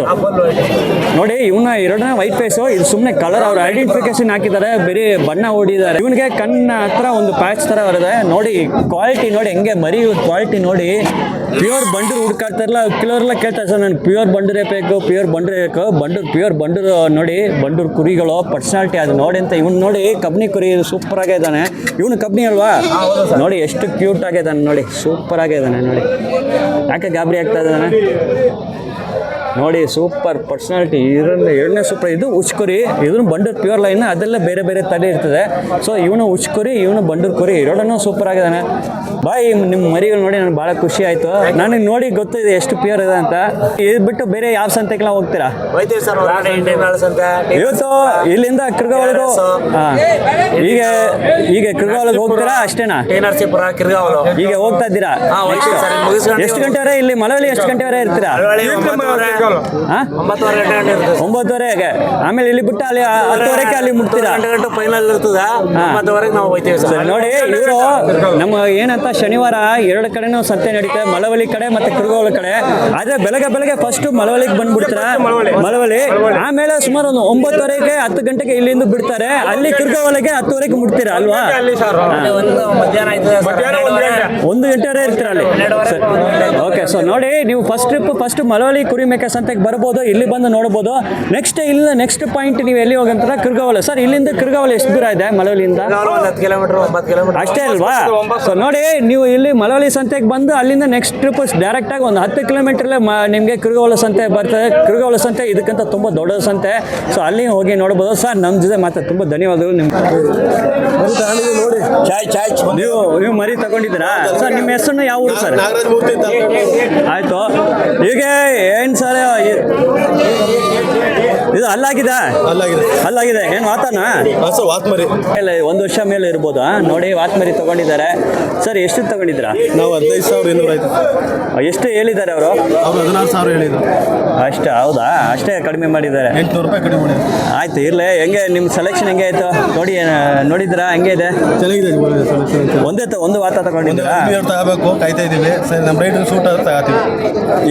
ನೋಡಿ. ಇವನ 2 ವೈಟ್ ಫೇಸ್. ಇದು ಸುಮ್ಮನೆ ಕಲರ್ ಅವ್ರು ಐಡೆಂಟಿಫಿಕೇಶನ್ ಹಾಕಿದ್ದಾರೆ, ಬೇರೆ ಬಣ್ಣ ಹೊಡಿದ್ದಾರೆ. ಇವನಿಗೆ ಕಣ್ಣ ಹತ್ರ ಒಂದು ಪ್ಯಾಚ್ ತರ ಬರುತ್ತೆ ನೋಡಿ. ಕ್ವಾಲಿಟಿ ನೋಡಿ ಹೆಂಗೆ ಮರಿ ಕ್ವಾಲಿಟಿ ನೋಡಿ. ಪ್ಯೂರ್ ಬಂಡೂರು ಹುಡ್ಕಾಡ್ತಾರಲ್ಲ ಕೆಲವರೆಲ್ಲ ಕೇಳ್ತಾರೆ ಸರ್, ನಾನು ಪ್ಯೂರ್ ಬಂಡೂರೇ ಬೇಕು, ಪ್ಯೂರ್ ಬಂಡೂರೇ ಬೇಕು. ಪ್ಯೂರ್ ಬಂಡೂರು ನೋಡಿ, ಬಂಡೂರು ಕುರಿಗಳು ಪರ್ಸನಾಲಿಟಿ ಅದು ನೋಡಿ ಅಂತ. ಇವ್ನು ನೋಡಿ ಕಬ್ನಿ ಕುರಿ ಸೂಪರ್ ಆಗಿದ್ದಾನೆ. ಇವನು ಕಬ್ನಿ ಅಲ್ವಾ? ನೋಡಿ ಎಷ್ಟು ಕ್ಯೂಟ್ ಆಗಿದ್ದಾನೆ ನೋಡಿ, ಸೂಪರ್ ಆಗಿದ್ದಾನೆ ನೋಡಿ. ಯಾಕೆ ಗಾಬರಿ ಆಗ್ತಾ ಇದ್ದಾನೆ ನೋಡಿ. Super personality. ಇದರಲ್ಲಿ 2ನೇ ಸೂಪರ್. ಇದು ಉಚ್ಕುರಿ, ಇದನ್ನು ಬಂಡೂರು ಪ್ಯೂರ್ ಲೈನ್. ಅದೆಲ್ಲ ಬೇರೆ ಬೇರೆ ತಲೆ ಇರ್ತದೆ. ಸೊ ಇವನು ಉಚ್ಕುರಿ, ಇವನು ಬಂಡೂರು ಕುರಿ. 2 ಸೂಪರ್ ಆಗಿದ್ದಾನೆ. ಬಾಯ್, ನಿಮ್ಮ ಮರಿಗಳು ನೋಡಿ ನನಗೆ ಭಾಳ ಖುಷಿ ಆಯಿತು. ನನಗೆ ನೋಡಿ ಗೊತ್ತಿದೆ ಎಷ್ಟು ಪ್ಯೂರ್ ಇದೆ ಅಂತ. ಇದು ಬಿಟ್ಟು ಬೇರೆ ಯಾವ ಸಂತೆಗೆಲ್ಲ ಹೋಗ್ತೀರಾ? ಇವತ್ತು ಇಲ್ಲಿಂದ ಕೃಗಾವಳಿಗೂ ಈಗ ಕೃಗಾವಳಿಗೆ ಹೋಗ್ತೀರಾ ಅಷ್ಟೇನಾ? ಈಗ ಹೋಗ್ತಾ ಇದ್ದೀರಾ? ಎಷ್ಟು ಗಂಟೆವರೆ ಇಲ್ಲಿ ಮಳವಳ್ಳಿ? ಎಷ್ಟು ಗಂಟೆವರೆ ಇರ್ತೀರಾ? ಹಾಂ 9:30ಗೆ ಆಮೇಲೆ ಇಲ್ಲಿ ಬಿಟ್ಟು ಅಲ್ಲಿ 10:00 ಅಲ್ಲಿ ಮುಟ್ತೀರಾ? ಗಂಟೆ ಫೈನಲ್ ಇರ್ತದ 9:00 ನಾವು ಹೋಗ್ತೀವಿ ಸರ್. ನೋಡಿ ಇವರು ನಮ್ಮ ಏನಂತ ಶನಿವಾರ 2 ಕಡೆನೂ ಸಂತೆ ನಡೀತದೆ, ಮಳವಳ್ಳಿ ಕಡೆ ಮತ್ತೆ ಕುರುಗೋಳ ಕಡೆ. ಆದ್ರೆ ಬೆಳಗ್ಗೆ ಫಸ್ಟ್ ಮಳವಳ್ಳಿಗೆ ಬಂದ್ಬಿಡ್ತಾರ, ಮಳವಳ್ಳಿ ಆಮೇಲೆ ಸುಮಾರು ಒಂದು 9:30ಗೆ 10 ಗಂಟೆಗೆ ಇಲ್ಲಿಂದ ಬಿಡ್ತಾರೆ, ಅಲ್ಲಿ ಕುರುಗೋಳಿಗೆ 10:00ಗೆ ಮುಟ್ತೀರಾ ಅಲ್ವಾ? ಮಧ್ಯಾಹ್ನ ಆಯ್ತದೆ 1 ಗಂಟೆವರೆ ಇರ್ತೀರ ಅಲ್ಲಿ. ಓಕೆ, ಸೊ ನೋಡಿ ನೀವು ಫಸ್ಟ್ ಮಳವಳ್ಳಿ ಕುರಿ ಮೇಕೆ ಸಂತೆಗೆ ಬರ್ಬೋದು, ಇಲ್ಲಿ ಬಂದು ನೋಡ್ಬೋದು. ನೆಕ್ಸ್ಟ್ ಪಾಯಿಂಟ್ ನೀವು ಎಲ್ಲಿ ಹೋಗಂತಾರೆ? ಕುರುಗೋಳ. ಸರ್ ಇಲ್ಲಿಂದ ಕುರುಗೋಳ ಎಷ್ಟು ದೂರ ಇದೆ ಮಳವಳ್ಳಿಯಿಂದ? 10 ಕಿಲೋಮೀಟರ್ 9 ಕಿಲೋಮೀಟರ್ ಅಷ್ಟೇ ಅಲ್ವಾ? ಸೊ ನೋಡಿ ನೀವು ಇಲ್ಲಿ ಮಳವಳ್ಳಿ ಸಂತೆಗೆ ಬಂದು ಅಲ್ಲಿಂದ ನೆಕ್ಸ್ಟ್ ಟ್ರಿಪ್ ಡೈರೆಕ್ಟ್ ಆಗಿ ಒಂದು 10 ಕಿಲೋಮೀಟರ್ಲೆ ನಿಮಗೆ ಕುರುಗೋಳ ಸಂತೆ ಬರ್ತದೆ. ಕುರುಗೋಳ ಸಂತೆ ಇದಕ್ಕಿಂತ ತುಂಬ ದೊಡ್ಡ ಸಂತೆ, ಸೊ ಅಲ್ಲಿ ಹೋಗಿ ನೋಡ್ಬೋದು. ಸರ್ ನಮ್ಮ ಜೊತೆ ಮಾತ್ರ ತುಂಬ ಧನ್ಯವಾದಗಳು. ನಿಮ್ಗೆ ಚಾಯ್ ನೀವು ಮರಿ ತಗೊಂಡಿದ್ದೀರಾ ಸರ್? ನಿಮ್ಮ ಹೆಸರನ್ನು ಯಾವ ಊರು ಸರ್? ಆಯ್ತು. ಈಗ ಏನು ಸರ್ ಇದು ಅಲ್ಲಾಗಿದೆ ಏನು ವಾತನ? ಇಲ್ಲ 1 ವರ್ಷ ಮೇಲೆ ಇರ್ಬೋದು. ನೋಡಿ ವಾತ್ಮರಿ ತಗೊಂಡಿದ್ದಾರೆ ಸರ್. ಎಷ್ಟು ತಗೊಂಡಿದ್ದೀರಾ? ನಾವು 15,200 ಆಯ್ತು. ಎಷ್ಟು ಹೇಳಿದ್ದಾರೆ ಅವರು? 16,000 ಹೇಳಿದ್ರು. ಅಷ್ಟೇ? ಹೌದಾ, ಅಷ್ಟೇ ಕಡಿಮೆ ಮಾಡಿದ್ದಾರೆ. 800 ರೂಪಾಯಿ ಕಡಿಮೆ ಮಾಡಿ. ಆಯ್ತು ಇರಲಿ. ಹೆಂಗೆ ನಿಮ್ಮ ಸೆಲೆಕ್ಷನ್ ಹೆಂಗೆ ಆಯ್ತು ನೋಡಿ? ನೋಡಿದ್ರಾ ಹೆಂಗೆ ಇದೆ? ಚೆನ್ನಾಗಿದೆ. ಒಂದು ವಾತ ತಗೊಂಡಿದ್ದೀರಾ? ತಗೋಬೇಕು, ಕಾಯ್ತಾ ಇದೀವಿ ಸರ್. ನಮ್ಮ ರೈಟ್ ಸೂಟ್ ಆದ್ರೆ ತಗೋತೀವಿ.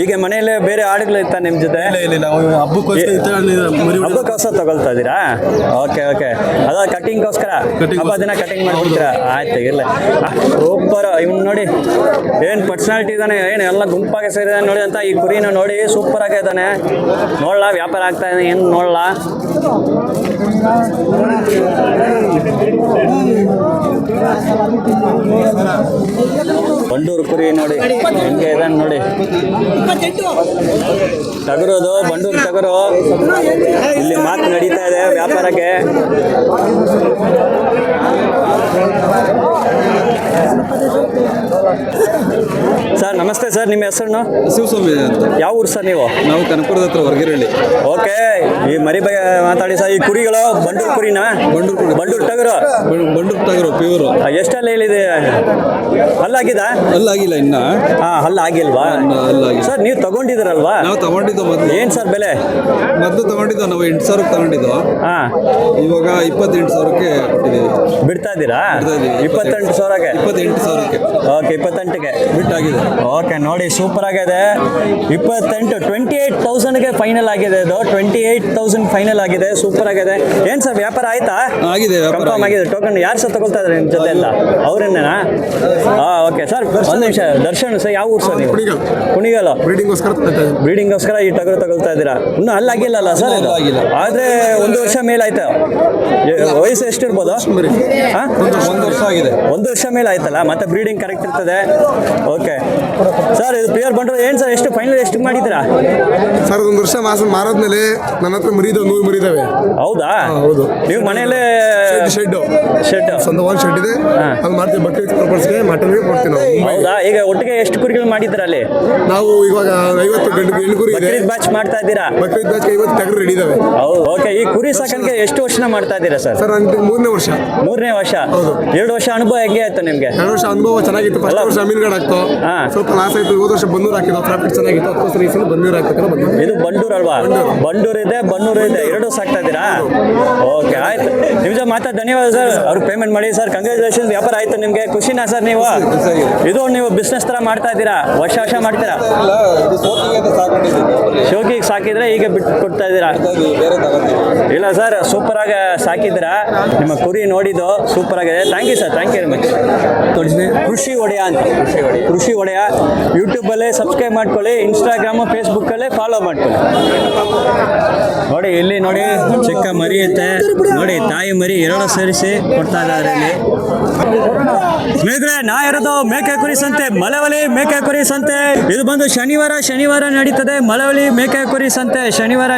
ಈಗ ಮನೆಯಲ್ಲೇ ಬೇರೆ ಆಡುಗಳು ಇರ್ತಾ ನಿಮ್ಮ ಜೊತೆ? ಇಲ್ಲ ಹಬ್ಬಕ್ಕೋಸ್ಕರ ತಗೊಳ್ತಾ ಇದ್ದೀರಾ? ಓಕೆ ಅದ ಕಟಿಂಗ್ಗೋಸ್ಕರ ಹಬ್ಬ ದಿನ ಕಟಿಂಗ್ ಮಾಡ್ಬಿಡ್ತೀರಾ? ಆಯ್ತು ಇರಲಿ. ಸೂಪರ್. ಇವ್ನು ನೋಡಿ ಏನು ಪರ್ಸನಾಲಿಟಿ ಇದ್ದಾನೆ, ಏನು ಎಲ್ಲ ಗುಂಪಾಗೆ ಸೇರಿದಾನೆ ನೋಡಿ ಅಂತ. ಈ ಕುರಿನ ನೋಡಿ ಸೂಪರ್ ಆಗೇ ಇದ್ದಾನೆ. ನೋಡ್ಲಾ ವ್ಯಾಪಾರ ಆಗ್ತಾ ಇದೆ ಏನು ನೋಡ್ಲಾ? ಬಂಡೂರು ಕುರಿ ನೋಡಿ ಹೆಂಗೆ ಇದಾನೆ ನೋಡಿ. ಟಗರೋದು ಬಂಡೂರು ಟಗರು. ಇಲ್ಲಿ ಮಾತು ನಡೀತಾ ಇದೆ ವ್ಯಾಪಾರಕ್ಕೆ. ಸರ್ ನಮಸ್ತೆ ಸರ್, ನಿಮ್ಮ ಹೆಸರನ್ನು? ಶಿವಸ್ವಾಮಿ ಅಂತ. ಯಾವ ಊರು ಸರ್ ನೀವು? ನಾವು ಕನಕಪುರದ ಹತ್ರ ಹೊರಗಿರಳ್ಳಿ. ಓಕೆ, ಈ ಮರಿ ಬಗ್ಗೆ ಮಾತಾಡಿ ಸರ್. ಈ ಕುರಿಗಳು ಬಂಡೂರು ಕುರಿನಾ? ಬಂಡೂರು ಟಗರು. ಬಂಡೂರು ಟಗರು ಪ್ಯೂರ್. ಎಷ್ಟೆಲ್ಲ ಹೇಳಿದೆ? ಹಲ್ಲಾಗಿದ? ಅಲ್ಲಾಗಿಲ್ಲ ಇನ್ನ. ಹಲ್ಲಾಗಿಲ್ವಾ ಸರ್? ನೀವು ತಗೊಂಡಿದ್ದೀರಲ್ವಾ? ನಾವು ತಗೊಂಡಿದ್ದು ಮೊದಲು. ಏನು ಸರ್ ಬೆಲೆ? ಮೊದಲು ತಗೊಂಡಿದ್ದು ನಾವು 8,000 ತಗೊಂಡಿದ್ದು. ಇವಾಗ 28,000ಕ್ಕೆ ಕೊಟ್ಟಿದ್ದೀವಿ. ಬಿಡ್ತಾ ಇದ್ದೀರಾ? 28,000ಕ್ಕೆ. 28,000ಕ್ಕೆ. ಓಕೆ, 28ಕ್ಕೆ ಬಿಟ್ಟಾಗಿದೆ. ಓಕೆ ನೋಡಿ ಸೂಪರ್ ಆಗಿದೆ. 28,000ಗೆ ಫೈನಲ್ ಆಗಿದೆ. ಇದು 28,000 ಫೈನಲ್ ಆಗಿದೆ. ಸೂಪರ್ ಆಗಿದೆ. ಏನು ಸರ್ ವ್ಯಾಪಾರ ಆಯ್ತಾ? ಆಗಿದೆ, ಕನ್ಫರ್ಮ್ ಆಗಿದೆ. ಟೋಕನ್ ಯಾರು ಸರ್ ತಗೊಳ್ತಾ ಇದ್ದಾರೆ ನಿಮ್ಮ ಜೊತೆ ಎಲ್ಲ? ಅವರೇನೇನಾ? ಓಕೆ ಸರ್, ಒಂದು ನಿಮಿಷ. ದರ್ಶನ್ ಸರ್ ಯಾವ ಊರು ಸರ್ ನೀವು? ಕುಣಿಗಲ್. ಬ್ರೀಡಿಂಗ್ಗೋಸ್ಕರ ಈ ಟಗರು ತಗೊಳ್ತಾ ಇದ್ದೀರಾ? ಇನ್ನೂ ಅಲ್ಲಾಗಿಲ್ಲಲ್ಲ ಸರ್? ಆದರೆ 1 ವರ್ಷ ಮೇಲೆ ಆಯ್ತಾ? ವಯಸ್ಸು ಎಷ್ಟಿರ್ಬೋದು? 1 ವರ್ಷ ಆಗಿದೆ. 1 ವರ್ಷ ಮೇಲೆ ಆಯ್ತಲ್ಲ, ಮತ್ತೆ ಬ್ರೀಡಿಂಗ್ ಕರೆಕ್ಟ್ ಇರ್ತದೆ. ಓಕೆ ಸರ್, ಇದು ಪ್ಯೂರ್ ಬಂಡೂರು ಏನು ಸರ್? ಎಷ್ಟು ಫೈನಲ್ ಎಷ್ಟು ಮಾಡಿದ್ದೀರಾ ಸರ್? 1 ವರ್ಷ ಮಾರಾದ್ಮೇಲೆ ನನ್ನ ಹತ್ರ 100 ಮರಿದಾವೆ. ಹೌದಾ? ಹೌದು. ನೀವು ಮನೆಯಲ್ಲೇ ಶೆಡ್ ಸ್ವಂತ ಒಂದು ಶೆಡ್ ಇದೆ, ಅದು ಮಾಡ್ತೀವಿ. ಬಕ್ರೀದ್ ಪರ್ಪಸ್ಗೆ ಮಟನ್ಗೆ ಕೊಡ್ತೀವಿ ನಾವು. ಹೌದಾ? ಈಗ ಒಟ್ಟಿಗೆ ಎಷ್ಟು ಕುರಿಗಳು ಮಾಡಿದ್ದೀರಾ ಅಲ್ಲಿ? ನಾವು ಇವಾಗ 50 ಹೆಣ್ಣು ಕುರಿ ಇದೆ. ಬ್ಯಾಚ್ ಮಾಡ್ತಾ ಇದ್ದೀರಾ? ಬಕ್ರೀದ್ ಬ್ಯಾಚ್ 50 ಟಗರು ರೆಡಿ ಇದಾವೆ. ಹೌದು. ಓಕೆ, ಈ ಕುರಿ ಸಾಕಣಿಕೆ ಎಷ್ಟು ವರ್ಷ ಮಾಡ್ತಾ ಇದ್ದೀರಾ ಸರ್? ಸರ್ ನನಗೆ 3ನೇ ವರ್ಷ. 3ನೇ ವರ್ಷ. ಹೌದು. 2 ವರ್ಷ ಅನುಭವ ಹೆಂಗೆ ಆಯ್ತು ನಿಮಗೆ? 2 ವರ್ಷ ಅನುಭವ ಚೆನ್ನಾಗಿತ್ತು. ಫಸ್ಟ್ ವರ್ಷ ಅಮೀನ್ಗಢ ಆಗ್ತು, ಸ್ವಲ್ಪ ಲಾಸ್ ಆಯ್ತು. 5 ವರ್ಷ ಬನ್ನೂರು ಹಾಕಿದ್ದು, ಪ್ರಾಫಿಟ್ ಚೆನ್ನಾಗಿತ್ತು. 10 ವರ್ಷ ಈ ಸಲ ಬನ್ನೂರು ಹಾಕ್ಬೇಕಲ್ಲ ಬಂದಿದ್ದು. ಇದು ಬಂಡೂರು ಅಲ್ವಾ? ಬಂಡೂರು ಇದೆ, ಬನ್ನೂರು ಇದೆ, 2 ಸಾಕ್ತಾ ಇದ್ದೀರಾ? ಓಕೆ ಆಯ್ತು. ನಿಮ್ಗೆ ಮಾತಾ ಧನ್ಯವಾದ ಸರ್. ಅವ್ರು ಪೇಮೆಂಟ್ ಮಾಡಿ ಸರ್. ಕಂಗ್ರಾಚುಲೇಷನ್. ವ್ಯಾಪಾರ ಆಯ್ತು ನಿಮಗೆ? ಖುಷಿನಾ ಸರ್? ಇದು ನೀವು ಬಿಸ್ನೆಸ್ ತರ ಮಾಡ್ತಾ ಇದ್ದೀರಾ? ವರ್ಷ ಮಾಡ್ತೀರಾ? ಶೋಕಿಗೆ ಸಾಕಿದ್ರೆ ಈಗ ಬಿಟ್ಟು ಕೊಡ್ತಾ ಇದ್ದೀರಾ? ಇಲ್ಲ ಸರ್, ಸೂಪರ್ ಆಗಿ ಸಾಕಿದ್ದೀರಾ. ನಿಮ್ಮ ಕುರಿ ನೋಡಿದ್ದು ಸೂಪರ್ ಆಗಿದೆ. Thank you sir, thank you very much. Krishi Odeya ಅಂತ, ಕೃಷಿ ಒಡೆಯ ಯೂಟ್ಯೂಬಲ್ಲೇ ಸಬ್ಸ್ಕ್ರೈಬ್ ಮಾಡ್ಕೊಳ್ಳಿ, ಇನ್ಸ್ಟಾಗ್ರಾಮು ಫೇಸ್ಬುಕ್ಕಲ್ಲೇ ಫಾಲೋ ಮಾಡ್ಕೊಳ್ಳಿ. ನೋಡಿ ಇಲ್ಲಿ ನೋಡಿ ಚಿಕ್ಕ ಮರಿ ಐತೆ ನೋಡಿ, ತಾಯಿ ಮರಿ 2 ಸೇರಿಸಿ ಕೊಡ್ತಾ ಇದ್ದಾರೆ ಇಲ್ಲಿ. ಸ್ನೇಹಿತರೆ, ನಾ ಇರೋದು ಮೇಕೆ ಕುರಿ ಸಂತೆ, ಮಳವಳ್ಳಿ ಮೇಕೆ ಕುರಿ ಸಂತೆ. ಇದು ಬಂದು ಶನಿವಾರ ನಡೀತದೆ. ಮಳವಳ್ಳಿ ಮೇಕೆ ಕುರಿ ಸಂತೆ ಶನಿವಾರ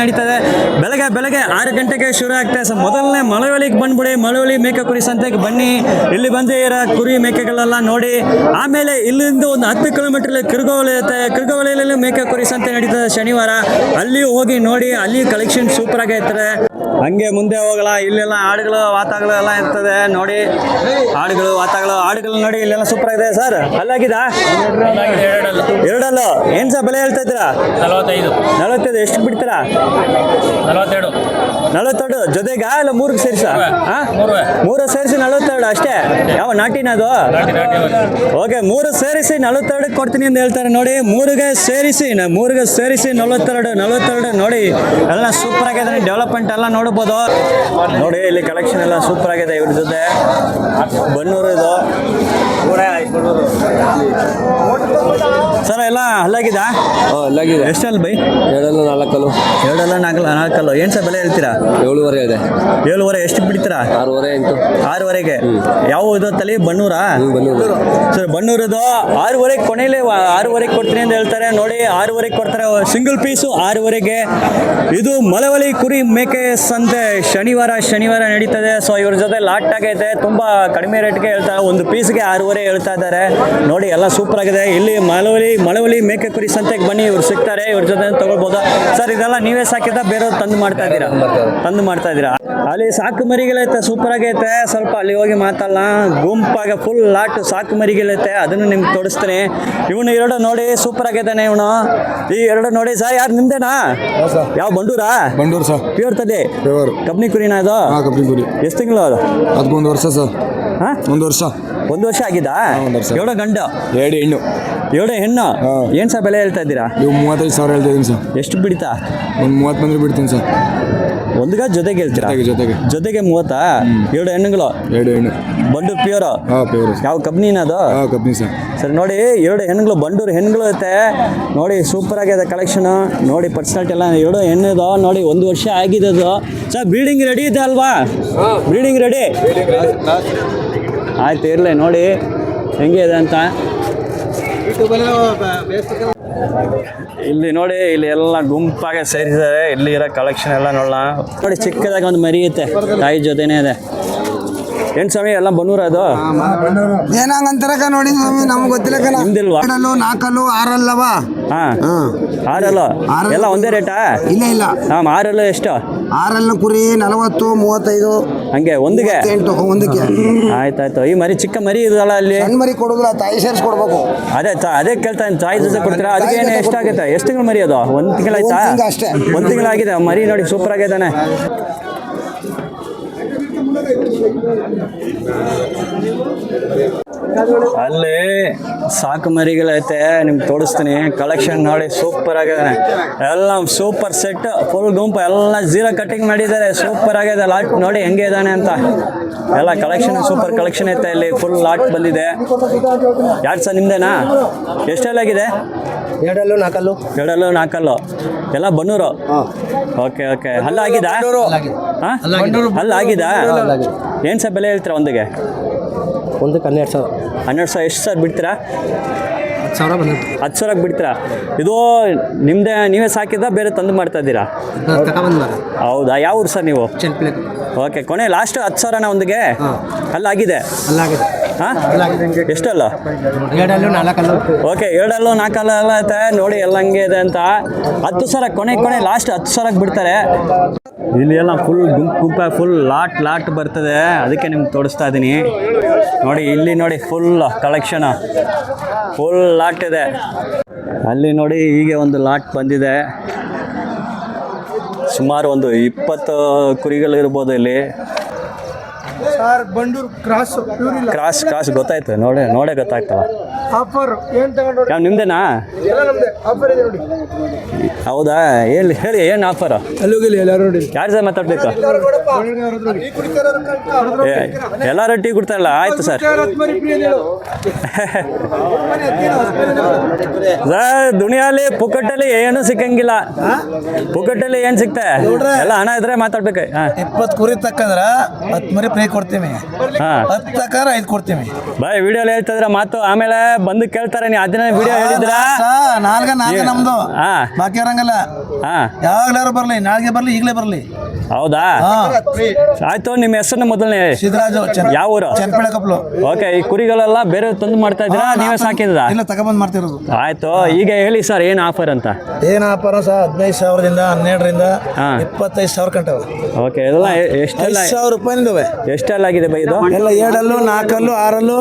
ನಡೀತದೆ. ಬೆಳಗ್ಗೆ 6 ಗಂಟೆಗೆ ಶುರು ಆಗ್ತದೆ. ಸೊ ಮೊದಲನೇ ಮಳವಳ್ಳಿಗೆ ಬಂದ್ಬಿಡಿ. ಮಳವಳ್ಳಿ ಮೇಕೆ ಕುರಿ ಸಂತೆಗೆ ಬನ್ನಿ. ಇಲ್ಲಿ ಬಂದು ಇರೋ ಕುರಿ ಮೇಕೆಗಳೆಲ್ಲ ನೋಡಿ. ಆಮೇಲೆ ಇಲ್ಲಿಂದ ಒಂದು 10 ಕಿಲೋಮೀಟರ್ ಕುರುಗೋಳ ಇರುತ್ತೆ. ಕುರುಗೋಳಿಯಲ್ಲಿ ಮೇಕೆ ಕುರಿ ಸಂತೆ ನಡೀತದೆ ಶನಿವಾರ. ಅಲ್ಲಿ ಹೋಗಿ ನೋಡಿ, ಅಲ್ಲಿ ಕಲೆಕ್ಷನ್ ಸೂಪರ್ ಆಗಿ ಇರ್ತದೆ. ಹಂಗೆ ಮುಂದೆ ಹೋಗಲ್ಲ, ಇಲ್ಲೆಲ್ಲ ಆಡುಗಳು ವಾತಾಗಳು ಎಲ್ಲ ಇರ್ತದೆ ನೋಡಿ. ಆಡುಗಳು ವಾತಾಗಳು ಆಡುಗಳು ನೋಡಿ ಇಲ್ಲೆಲ್ಲ ಸೂಪರ್ ಆಗಿದೆ ಸರ್. ಅಲ್ಲಾಗಿದಾ ಎರಡಲ್ಲು ಏನು ಸರ್ ಬೆಲೆ ಹೇಳ್ತಾ ಇದ್ದೀರಾ? 45 ಎಷ್ಟು ಬಿಡ್ತೀರಾ? 42 ಜೊತೆಗಾ ಇಲ್ಲ 3 ಸೇರಿಸ? ಮೂರು ಸೇರಿಸಿ 42 ಅಷ್ಟೇ. ಯಾವ ನಾಟಿನ ಅದು? ಓಕೆ, 3 ಸೇರಿಸಿ 42 ಕೊಡ್ತೀನಿ ಅಂತ ಹೇಳ್ತಾರೆ ನೋಡಿ. 3ಗೆ ಸೇರಿಸಿ 42 ನೋಡಿ. ಎಲ್ಲ ಸೂಪರ್ ಆಗಿದೆ, ಡೆವಲಪ್ಮೆಂಟ್ ಎಲ್ಲ ನೋಡ್ಬೋದು ನೋಡಿ. ಇಲ್ಲಿ ಕಲೆಕ್ಷನ್ ಎಲ್ಲ ಸೂಪರ್ ಆಗಿದೆ. ಇವ್ರ ಜೊತೆ ಬನ್ನೂರು ಇದು ಸರ್ ಎಲ್ಲ ಹಲ್ಲಾಗಿದಾ? ಅಲ್ಲಾಗಿದೆ. ಎಷ್ಟಲ್ಲಿ ಬೈ? 2 4 ಏನು ಸರ್ ಬೆಲೆ ಹೇಳ್ತೀರಾ? 7.5 ಇದೆ. 7.5 ಎಷ್ಟು ಬಿಡ್ತೀರಾ? 6.5 ಯಾವ ಇದು ತಲೆ ಬನ್ನೂರಾ? ಸರ್ ಬನ್ನೂರದು 6.5 ಕೊನೆಯಲ್ಲಿ 6.5 ಕೊಡ್ತೀನಿ ಅಂತ ಹೇಳ್ತಾರೆ ನೋಡಿ. 6.5 ಕೊಡ್ತಾರೆ, ಸಿಂಗಲ್ ಪೀಸು 6.5. ಇದು ಮಳವಳ್ಳಿ ಕುರಿ ಮೇಕೆ ಸಂತೆ ಶನಿವಾರ ನಡೀತದೆ. ಸೊ ಇವ್ರ ಜೊತೆ ಲಾಟ್ ಆಗೈತೆ, ತುಂಬ ಕಡಿಮೆ ರೇಟ್ಗೆ ಹೇಳ್ತಾರೆ. ಒಂದು ಪೀಸ್ಗೆ 6.5 ಹೇಳ್ತಾ ಇದ್ದಾರೆ ನೋಡಿ. ಎಲ್ಲ ಸೂಪರ್ ಆಗಿದೆ. ಇಲ್ಲಿ ಮಳವಳ್ಳಿ ಮೇಕೆ ಕುರಿ ಸಂತೆಗೆ ಬನ್ನಿ, ಇವ್ರು ಸಿಗ್ತಾರೆ, ಇವ್ರ ಜೊತೆ ತಗೊಳ್ಬೋದು. ಸರ್ ಇದೆಲ್ಲ ನೀವೇ ಸಾಕಿದ ಬೇರೆಯವ್ರು ತಂದು ಮಾಡ್ತಾ ಇದ್ದೀರಾ? ಅಲ್ಲಿ ಸಾಕು ಮರಿಗಳೈತೆ, ಸೂಪರ್ ಆಗೈತೆ. ಸ್ವಲ್ಪ ಅಲ್ಲಿ ಹೋಗಿ ಮಾತಲ್ಲ, ಗುಂಪಾಗ ಫುಲ್ ಲಾಟ್ ಸಾಕು ಮರಿಗಳೈತೆ, ಅದನ್ನು ನಿಮ್ಗೆ ತೋರಿಸ್ತೀನಿ. ಇವನು 2 ನೋಡಿ ಸೂಪರ್ ಆಗೈತಾನೆ ಇವನು. ಈ 2 ನೋಡಿ ಸರ್. ಯಾರು ನಿಮ್ದೇನಾ? ಯಾವ ಬಂಡೂರಾ? ಬಂಡೂರು ಸರ್. ಪ್ಯೂರ್ ತಲೆ ಕಬ್ನಿ ಕುರಿನಾ ಅದು? ಕಬ್ಬಿನ ಕುರಿ. ಎಷ್ಟು ತಿಂಗಳು ಅದು? 11 ವರ್ಷ ಸರ್. 1 ವರ್ಷ ಆಗಿದಾ? 2 ಗಂಡು 2 ಹೆಣ್ಣು. ಏನು ಸರ್ ಬೆಲೆ ಹೇಳ್ತಾ ಇದ್ದೀರಾ? ಇವು 35,000 ಹೇಳ್ತಾ ಇದ್ದೀನಿ ಸರ್. ಎಷ್ಟು ಬಿಡ್ತಾ? ಒಂದು 30 ಬಂದ್ರೆ ಬಿಡ್ತೀನಿ ಸರ್. ಒಂದ್ಗ ಜೊತೆಗೆ ಹೇಳ್ತೀರಾ? ಜೊತೆಗೆ 30. 2 ಹೆಣ್ಣುಗಳು. 2 ಹೆಣ್ಣು. ಬಂಡೂರು ಪ್ಯೂರ್? ಪ್ಯೂರ್. ಯಾವ ಕಬ್ನಿನ ಅದು? ಕಬ್ಬಿನ ಸರ್. ಸರ್ ನೋಡಿ 2 ಹೆಣ್ಣುಗಳು, ಬಂಡೂರು ಹೆಣ್ಣುಗಳು ಐತೆ ನೋಡಿ. ಸೂಪರ್ ಆಗಿದೆ ಕಲೆಕ್ಷನ್ ನೋಡಿ. ಪರ್ಸನಾಲಿಟಿ ಎಲ್ಲ 2 ಹೆಣ್ಣುದು ನೋಡಿ. 1 ವರ್ಷ ಆಗಿದೆ ಅದು. ಸರ್ ಬ್ರೀಡಿಂಗ್ ರೆಡಿ ಇದೆ ಅಲ್ವಾ? ಬ್ರೀಡಿಂಗ್ ರೆಡಿ ಆಯ್ತು, ಇರಲಿ ನೋಡಿ ಹೆಂಗೆ ಇದೆ ಅಂತ. ಇಲ್ಲಿ ನೋಡಿ, ಇಲ್ಲಿ ಎಲ್ಲ ಗುಂಪಾಗೆ ಸೇರಿದ್ದಾರೆ. ಇಲ್ಲಿ ಇರೋ ಕಲೆಕ್ಷನ್ ಎಲ್ಲ ನೋಡೋಣ ನೋಡಿ. ಚಿಕ್ಕದಾಗ ಒಂದು ಮರಿ ಐತೆ, ತಾಯಿ ಜೊತೆನೇ ಇದೆ. ಏನು ಸ್ವಾಮಿ ಎಲ್ಲ ಬನ್ನೂರ ಅದು? ಏನಂತಾರಕ ನೋಡಿ ಸ್ವಾಮಿ, ನಮ್ಗೆ ಗೊತ್ತಿಲ್ಲ. ನಿಮ್ದಿಲ್ವಾ? 2, 4, 6 ಹಾಂ 6 ಎಲ್ಲ ಒಂದೇ ರೇಟಾ? ಇಲ್ಲ. ಹಾಂ 6 ಎಷ್ಟು? 6 ಕುರಿ 40, 35 ಹಂಗೆ ಒಂದಿಗೆ 8 ಒಂದಕ್ಕೆ. ಆಯ್ತಾಯ್ತು. ಈ ಮರಿ ಚಿಕ್ಕ ಮರಿ ಇದಲ್ಲ ಅಲ್ಲಿ? ಸಣ್ಣ ಮರಿ ಕೊಡೋದಿಲ್ಲ, ತಾಯಿ ಸೇರಿಸ್ಕೊಡ್ಬೇಕು. ಅದೇ ಕೇಳ್ತಾನೆ, ತಾಯಿ ಜೊತೆ ಕೊಡ್ತೀರಾ? ಅದಕ್ಕೆ ಏನು ಎಷ್ಟಾಗುತ್ತೆ? ಎಷ್ಟು ತಿಂಗಳು ಮರಿ ಅದು? 1 ತಿಂಗಳಾಯ್ತಾ? ಅಷ್ಟೇ. 1 ತಿಂಗಳಾಗಿದೆ ಮರಿ ನೋಡಿ. ಸೂಪರ್ ಆಗಿದ್ದಾನೆ. ಅಲ್ಲಿ ಸಾಕು ಮರಿಗಳೈತೆ, ನಿಮ್ಗೆ ತೋರಿಸ್ತೀನಿ. ಕಲೆಕ್ಷನ್ ನೋಡಿ ಸೂಪರ್ ಆಗಿದೆ. ಎಲ್ಲ ಸೂಪರ್ ಸೆಟ್, ಫುಲ್ ಗುಂಪು ಎಲ್ಲ 0 ಕಟಿಂಗ್ ಮಾಡಿದ್ದಾರೆ. ಸೂಪರ್ ಆಗಿದೆ. ಲಾಟ್ ನೋಡಿ ಹೆಂಗೆ ಇದ್ದಾನೆ ಅಂತ. ಎಲ್ಲ ಕಲೆಕ್ಷನ್ ಸೂಪರ್ ಕಲೆಕ್ಷನ್ ಐತೆ. ಇಲ್ಲಿ ಫುಲ್ ಲಾಟ್ ಬಂದಿದೆ. ಯಾರು ಸರ್ ನಿಮ್ದೇನಾ? ಎಷ್ಟೆಲ್ಲ ಆಗಿದೆ? 2, 4 ಎಲ್ಲ ಬನ್ನೂರು. ಓಕೆ. ಅಲ್ಲಾಗಿದಾ? ಅಲ್ಲಾಗಿದಾ? ಏನು ಸರ್ ಬೆಲೆ ಹೇಳ್ತೀರಾ ಒಂದಿಗೆ? 12,000 ಎಷ್ಟು ಸರ್ ಬಿಡ್ತೀರಾ? 10,000 ಬಿಡ್ತೀರಾ? ಇದು ನಿಮ್ಮದೇ, ನೀವೇ ಸಾಕಿದ್ದ ಬೇರೆ ತಂದು ಮಾಡ್ತಾ ಇದ್ದೀರಾ? ಹೌದಾ? ಯಾವ ಊರು ಸರ್ ನೀವು? ಓಕೆ. ಕೊನೆ ಲಾಸ್ಟ್ 10,000 ಒಂದಿಗೆ? ಅಲ್ಲಾಗಿದೆ? ಹಾಂ ಎಷ್ಟಲ್ಲ? 2, 4 ಓಕೆ. 2, 4 ಐತೆ ನೋಡಿ. ಎಲ್ಲ ಹಂಗೆ ಇದೆ ಅಂತ. 10,000 ಕೊನೆ ಲಾಸ್ಟ್ 10,000 ಬಿಡ್ತಾರೆ. ಇಲ್ಲಿ ಎಲ್ಲ ಫುಲ್ ಗುಂಪ ಫುಲ್ ಲಾಟ್ ಬರ್ತದೆ. ಅದಕ್ಕೆ ನಿಮ್ಗೆ ತೋರಿಸ್ತಾ ಇದ್ದೀನಿ ನೋಡಿ. ಇಲ್ಲಿ ನೋಡಿ ಫುಲ್ ಕಲೆಕ್ಷನ್, ಫುಲ್ ಲಾಟ್ ಇದೆ. ಅಲ್ಲಿ ನೋಡಿ ಹೀಗೆ ಒಂದು ಲಾಟ್ ಬಂದಿದೆ. ಸುಮಾರು ಒಂದು 20 ಕುರಿಗಳು ಇರ್ಬೋದು ಇಲ್ಲಿ. ಸರ್ ಬಂಡೂರು ಕ್ರಾಸ್ ಗೊತ್ತಾಯ್ತು. ನೋಡೇ ಗೊತ್ತಾಗ್ತವ. ಆಫರ್ ಏನು ತಗೊಂಡು ಯಾವ ನಿಮ್ದೇನಾ? ಎಲ್ಲ ನಮ್ದೆ ಆಫರ್ ಇದೆ ನೋಡಿ. ಹೌದಾ? ಹೇಳಿ ಏನು ಆಫರ್? ಅಲ್ಲೋಗಿಲ್ಲ ಎಲ್ಲರೂ ನೋಡಿ. ಯಾರು ಸರ್ ಮಾತಾಡ್ಬೇಕು? ಎಲ್ಲರೂ ಟೀ ಕೊಡ್ತಾರಲ್ಲ. ಆಯ್ತು ಸರ್. ಸರ್ ದುನಿಯಲ್ಲಿ ಪುಕ್ಕಟ್ಟಲ್ಲಿ ಏನು ಸಿಕ್ಕಂಗಿಲ್ಲ. ಪುಕ್ಕಟ್ಟಲ್ಲಿ ಏನು ಸಿಗ್ತೆ? ಎಲ್ಲ ಹಣ ಇದ್ರೆ ಮಾತಾಡ್ಬೇಕು. 20 ಕುರಿ ತಕ್ಕಂದ್ರ 10 ಮರಿ ಫ್ರೀ ಕೊಡ್ತೀವಿ. ಹಾಂ 10 ತಕ್ಕಂದ್ರ 5 ಕೊಡ್ತೀವಿ. ಬಾಯ್ ವಿಡಿಯೋಲಿ ಹೇಳ್ತಿದ್ರ ಮಾತು, ಆಮೇಲೆ ಬಂದು ಕೇಳ್ತಾರೆ. ನೀವು ಅದನ್ನ ವಿಡಿಯೋ ಹೇಳಿದ್ರಾ? 4 ನಮ್ದು. ಹಾಂ ಬಾಕಿ ಇರಂಗಲ್ಲ. ಹಾಂ ಯಾವಾಗ್ಲಾರು ಬರ್ಲಿ, ನಾಳೆಗೆ ಬರ್ಲಿ, ಈಗಲೇ ಬರ್ಲಿ. ಹೌದಾ ಆಯ್ತು, ನಿಮ್ಮ ಹೆಸರನ್ನ ಮೊದಲನೇ ಸಿದ್ದರಾಜು ಯಾವ ಊರು? ಚನ್ನಪಳೆ ಕಪ್ಲು. ಓಕೆ, ಈ ಕುರಿಗಳೆಲ್ಲ ಬೇರೆ ತಂದು ಮಾಡ್ತಾ ಇದ್ದೀರಾ, ನೀವೇ ಸಾಕಿದ್ರಾ? ಇಲ್ಲ, ತಗೊಂಬಂದು ಮಾಡ್ತಿರೋದು. ಆಯ್ತು, ಈಗ ಹೇಳಿ ಸರ್ ಏನು ಆಫರ್ ಅಂತ. ಏನ್ ವ್ಯಾಪಾರ ಸಹ 15,000ದಿಂದ 12ರಿಂದ ಹಾ. 25,000 ಕಂಟವ. ಓಕೆ, ಇದೆಲ್ಲ ಎಷ್ಟೆಲ್ಲ 5,000 ರೂಪಾಯಿಂದವೆ. ಎಷ್ಟೆಲ್ಲ ಆಗಿದೆ ಬೈ ಇದು? ಎಲ್ಲ 7 4 6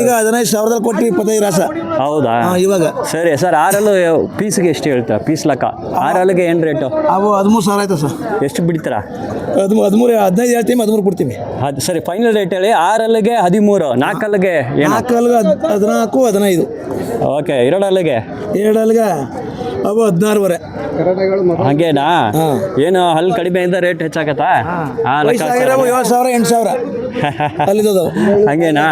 ಈಗ 15,000 ಕೊಟ್ಟು 25 ರಾಸ. ಹೌದಾ ಇವಾಗ ಸರಿ ಸರ್. ಆರಲ್ಲು ಪೀಸ್ಗೆ ಎಷ್ಟು ಹೇಳ್ತಾ? ಪೀಸ್ ಲೆಕ್ಕ ಆರಲ್ಲಿಗೆ ಏನು ರೇಟು? ಅವು 13,000 ಆಯ್ತು ಸರ್. ಎಷ್ಟು ಬಿಡ್ತೀರಾ? 13 15 ಹೇಳ್ತೀವಿ, 13 ಕೊಡ್ತೀವಿ. ಅದು ಸರಿ, ಫೈನಲ್ ರೇಟ್ ಹೇಳಿ. ಆರಲ್ಲಿಗೆ 13, ನಾಲ್ಕಲ್ಲಿಗೆ ಏನು? 4 14 15. ಓಕೆ, 2 ಅಲ್ಲಿಗೆ 7 ಅವು 16,500. ಹಾಗೇನಾ? ಏನು ಹಲ್ಲು ಕಡಿಮೆ ಇಂದ ರೇಟ್ ಹೆಚ್ಚಾಗತ್ತಾ? ವಯಸ್ಸಾಗಿರೋವು 7,000 8,000 ಅಲ್ಲಿದ್ದವು. ಹಂಗೇನಾ?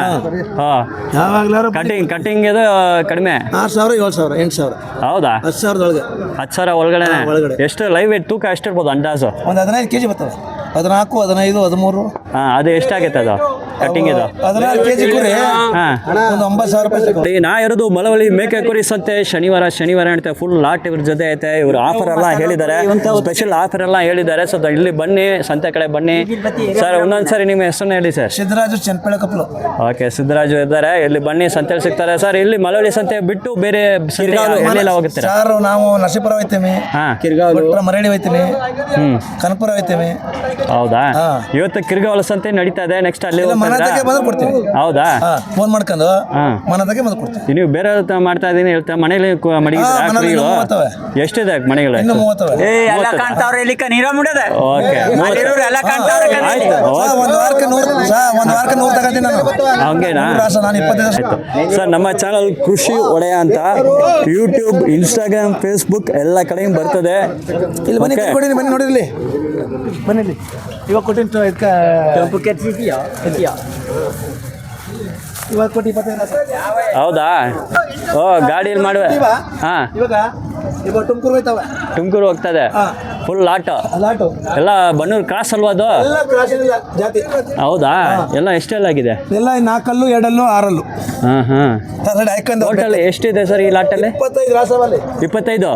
ಹಾಂ, ಯಾವಾಗ್ಲಾರು ಕಟಿಂಗ್ ಇದು ಕಡಿಮೆ 6,000 7,000 8,000. ಹೌದಾ? 10,000 10,000 ಒಳಗಡೆ. ಒಳಗಡೆ. ಎಷ್ಟು ಲೈವ್ ವೇಟ್ ತೂಕ ಎಷ್ಟಿರ್ಬೋದು ಅಂದಾಜು? ಒಂದು 15 kg ಬರ್ತವೆ. 14 15 13. ಹಾಂ, ಅದು ಎಷ್ಟಾಗೈತೆ ಅದು ಕಟಿಂಗ್ ಇದು? 16 kg ಕುರಿ ಹಾಂ, ಒಂದು 9,000 ರೂಪಾಯಿ ಸಿಗುತ್ತೆ. ನಾ ಇರೋದು ಮಳವಳ್ಳಿ ಮೇಕೆ ಕುರಿ ಸಂತೆ. ಶನಿವಾರ ಅಂತ ಫುಲ್ ಲಾಟ್ ಇವ್ರ ಜೊತೆ ಐತೆ. ಇವರು ಆಫರ್ ಎಲ್ಲ ಹೇಳಿದ್ದಾರೆ, ಸ್ಪೆಷಲ್ ಆಫರ್ ಎಲ್ಲ ಹೇಳಿದ್ದಾರೆ. ಸೊ ಇಲ್ಲಿ ಬನ್ನಿ, ಸಂತೆ ಕಡೆ ಬನ್ನಿ ಸರ್. ಒಂದೊಂದ್ಸರಿ ನಿಮ್ಮ ಹೆಸರನ್ನ ಹೇಳಿ ಸರ್. ಸಿದ್ದರಾಜು ಚನ್ನಪಳೆ ಕಪ್ಲು. ಓಕೆ, ಸಿದ್ದರಾಜು ಇದ್ದಾರೆ. ಇಲ್ಲಿ ಬನ್ನಿ, ಸಂತೆಯಲ್ಲಿ ಸಿಗ್ತಾರೆ ಸರ್. ಇಲ್ಲಿ ಮಳವಳ್ಳಿ ಸಂತೆ ಬಿಟ್ಟು ಬೇರೆ ಎಲ್ಲೆಲ್ಲ ಹೋಗುತ್ತಾರೆ ಸರ್? ನಾವು ನರಸೀಪುರ ಹೋಗ್ತೀವಿ, ಮರಳಿ ಹೋಗ್ತೀವಿ, ಕನಕಪುರ ಹೋಗ್ತೀವಿ. ಹೌದಾ? ಇವತ್ತು ಕಿರ್ಗಾವಲ ಸಂತೆ ನಡೀತಾ ಇದೆ. ನೆಕ್ಸ್ಟ್ ಅಲ್ಲಿ ಮನದಾಗೆ ಬಂದ್ರೆ ಕೊಡ್ತೀವಿ. ಹೌದಾ? ಫೋನ್ ಮಾಡ್ಕೊಂಡು ಮನದಾಗೆ ಬಂದು ಕೊಡ್ತೀವಿ. ನೀವು ಬೇರೆ ಮಾಡ್ತಾ ಇದೀನಿ ಹೇಳ್ತಾ ಮನೇಲಿ ಮಡಗಿದ್ದೀರಾ? ಎಷ್ಟಿದೆ ಮನೆಗಳು? ಇನ್ನು 30. ಓಕೆ, ಒಂದು ವಾರಕ್ಕೆ 100 ತಗೋತೀನಿ ನಾನು. ಹಂಗೇನಾ? ನಾನು 25 ಸರ್, ನಮ್ಮ ಚಾನಲ್ ಕೃಷಿ ಒಡೆಯ ಅಂತ ಯೂಟ್ಯೂಬ್, ಇನ್ಸ್ಟಾಗ್ರಾಮ್, ಫೇಸ್ಬುಕ್ ಎಲ್ಲ ಕಡೆಯಿಂದ ಬರ್ತದೆ. ಇಲ್ಲಿ ಬನ್ನಿ, ಕೊಡಿ, ಬನ್ನಿ ನೋಡಿರ್ಲಿ, ಬನ್ನಿ. ಇವಾಗ ಕೊಟ್ಟಿನ ಇವಾಗ ಕೊಟ್ಟು 25. ಹೌದಾ? ಓ, ಗಾಡಿಯಲ್ಲಿ ಮಾಡುವೆ. ಹಾಂ, ಇವಾಗ ತುಮಕೂರು ಹೋಯ್ತವೆ. ತುಮಕೂರು ಹೋಗ್ತದೆ. ಫುಲ್ ಲಾಟು ಎಲ್ಲ ಬನ್ನೂರು ಕ್ರಾಸ್ ಅಲ್ವಾ ಅದು? ಎಲ್ಲ ಕ್ರಾಸ್ ಇಲ್ಲ ಜಾತಿ. ಹೌದಾ? ಎಲ್ಲ ಎಷ್ಟೆಲ್ಲ ಆಗಿದೆ? ಎಲ್ಲ 4 7 6. ಹಾಂ ಹಾಂ. ಟೋಟಲ್ ಎಷ್ಟಿದೆ ಸರ್ ಈ ಲಾಟಲ್ಲಿ? 25 ರಾಸವಲ್ಲಿ. 25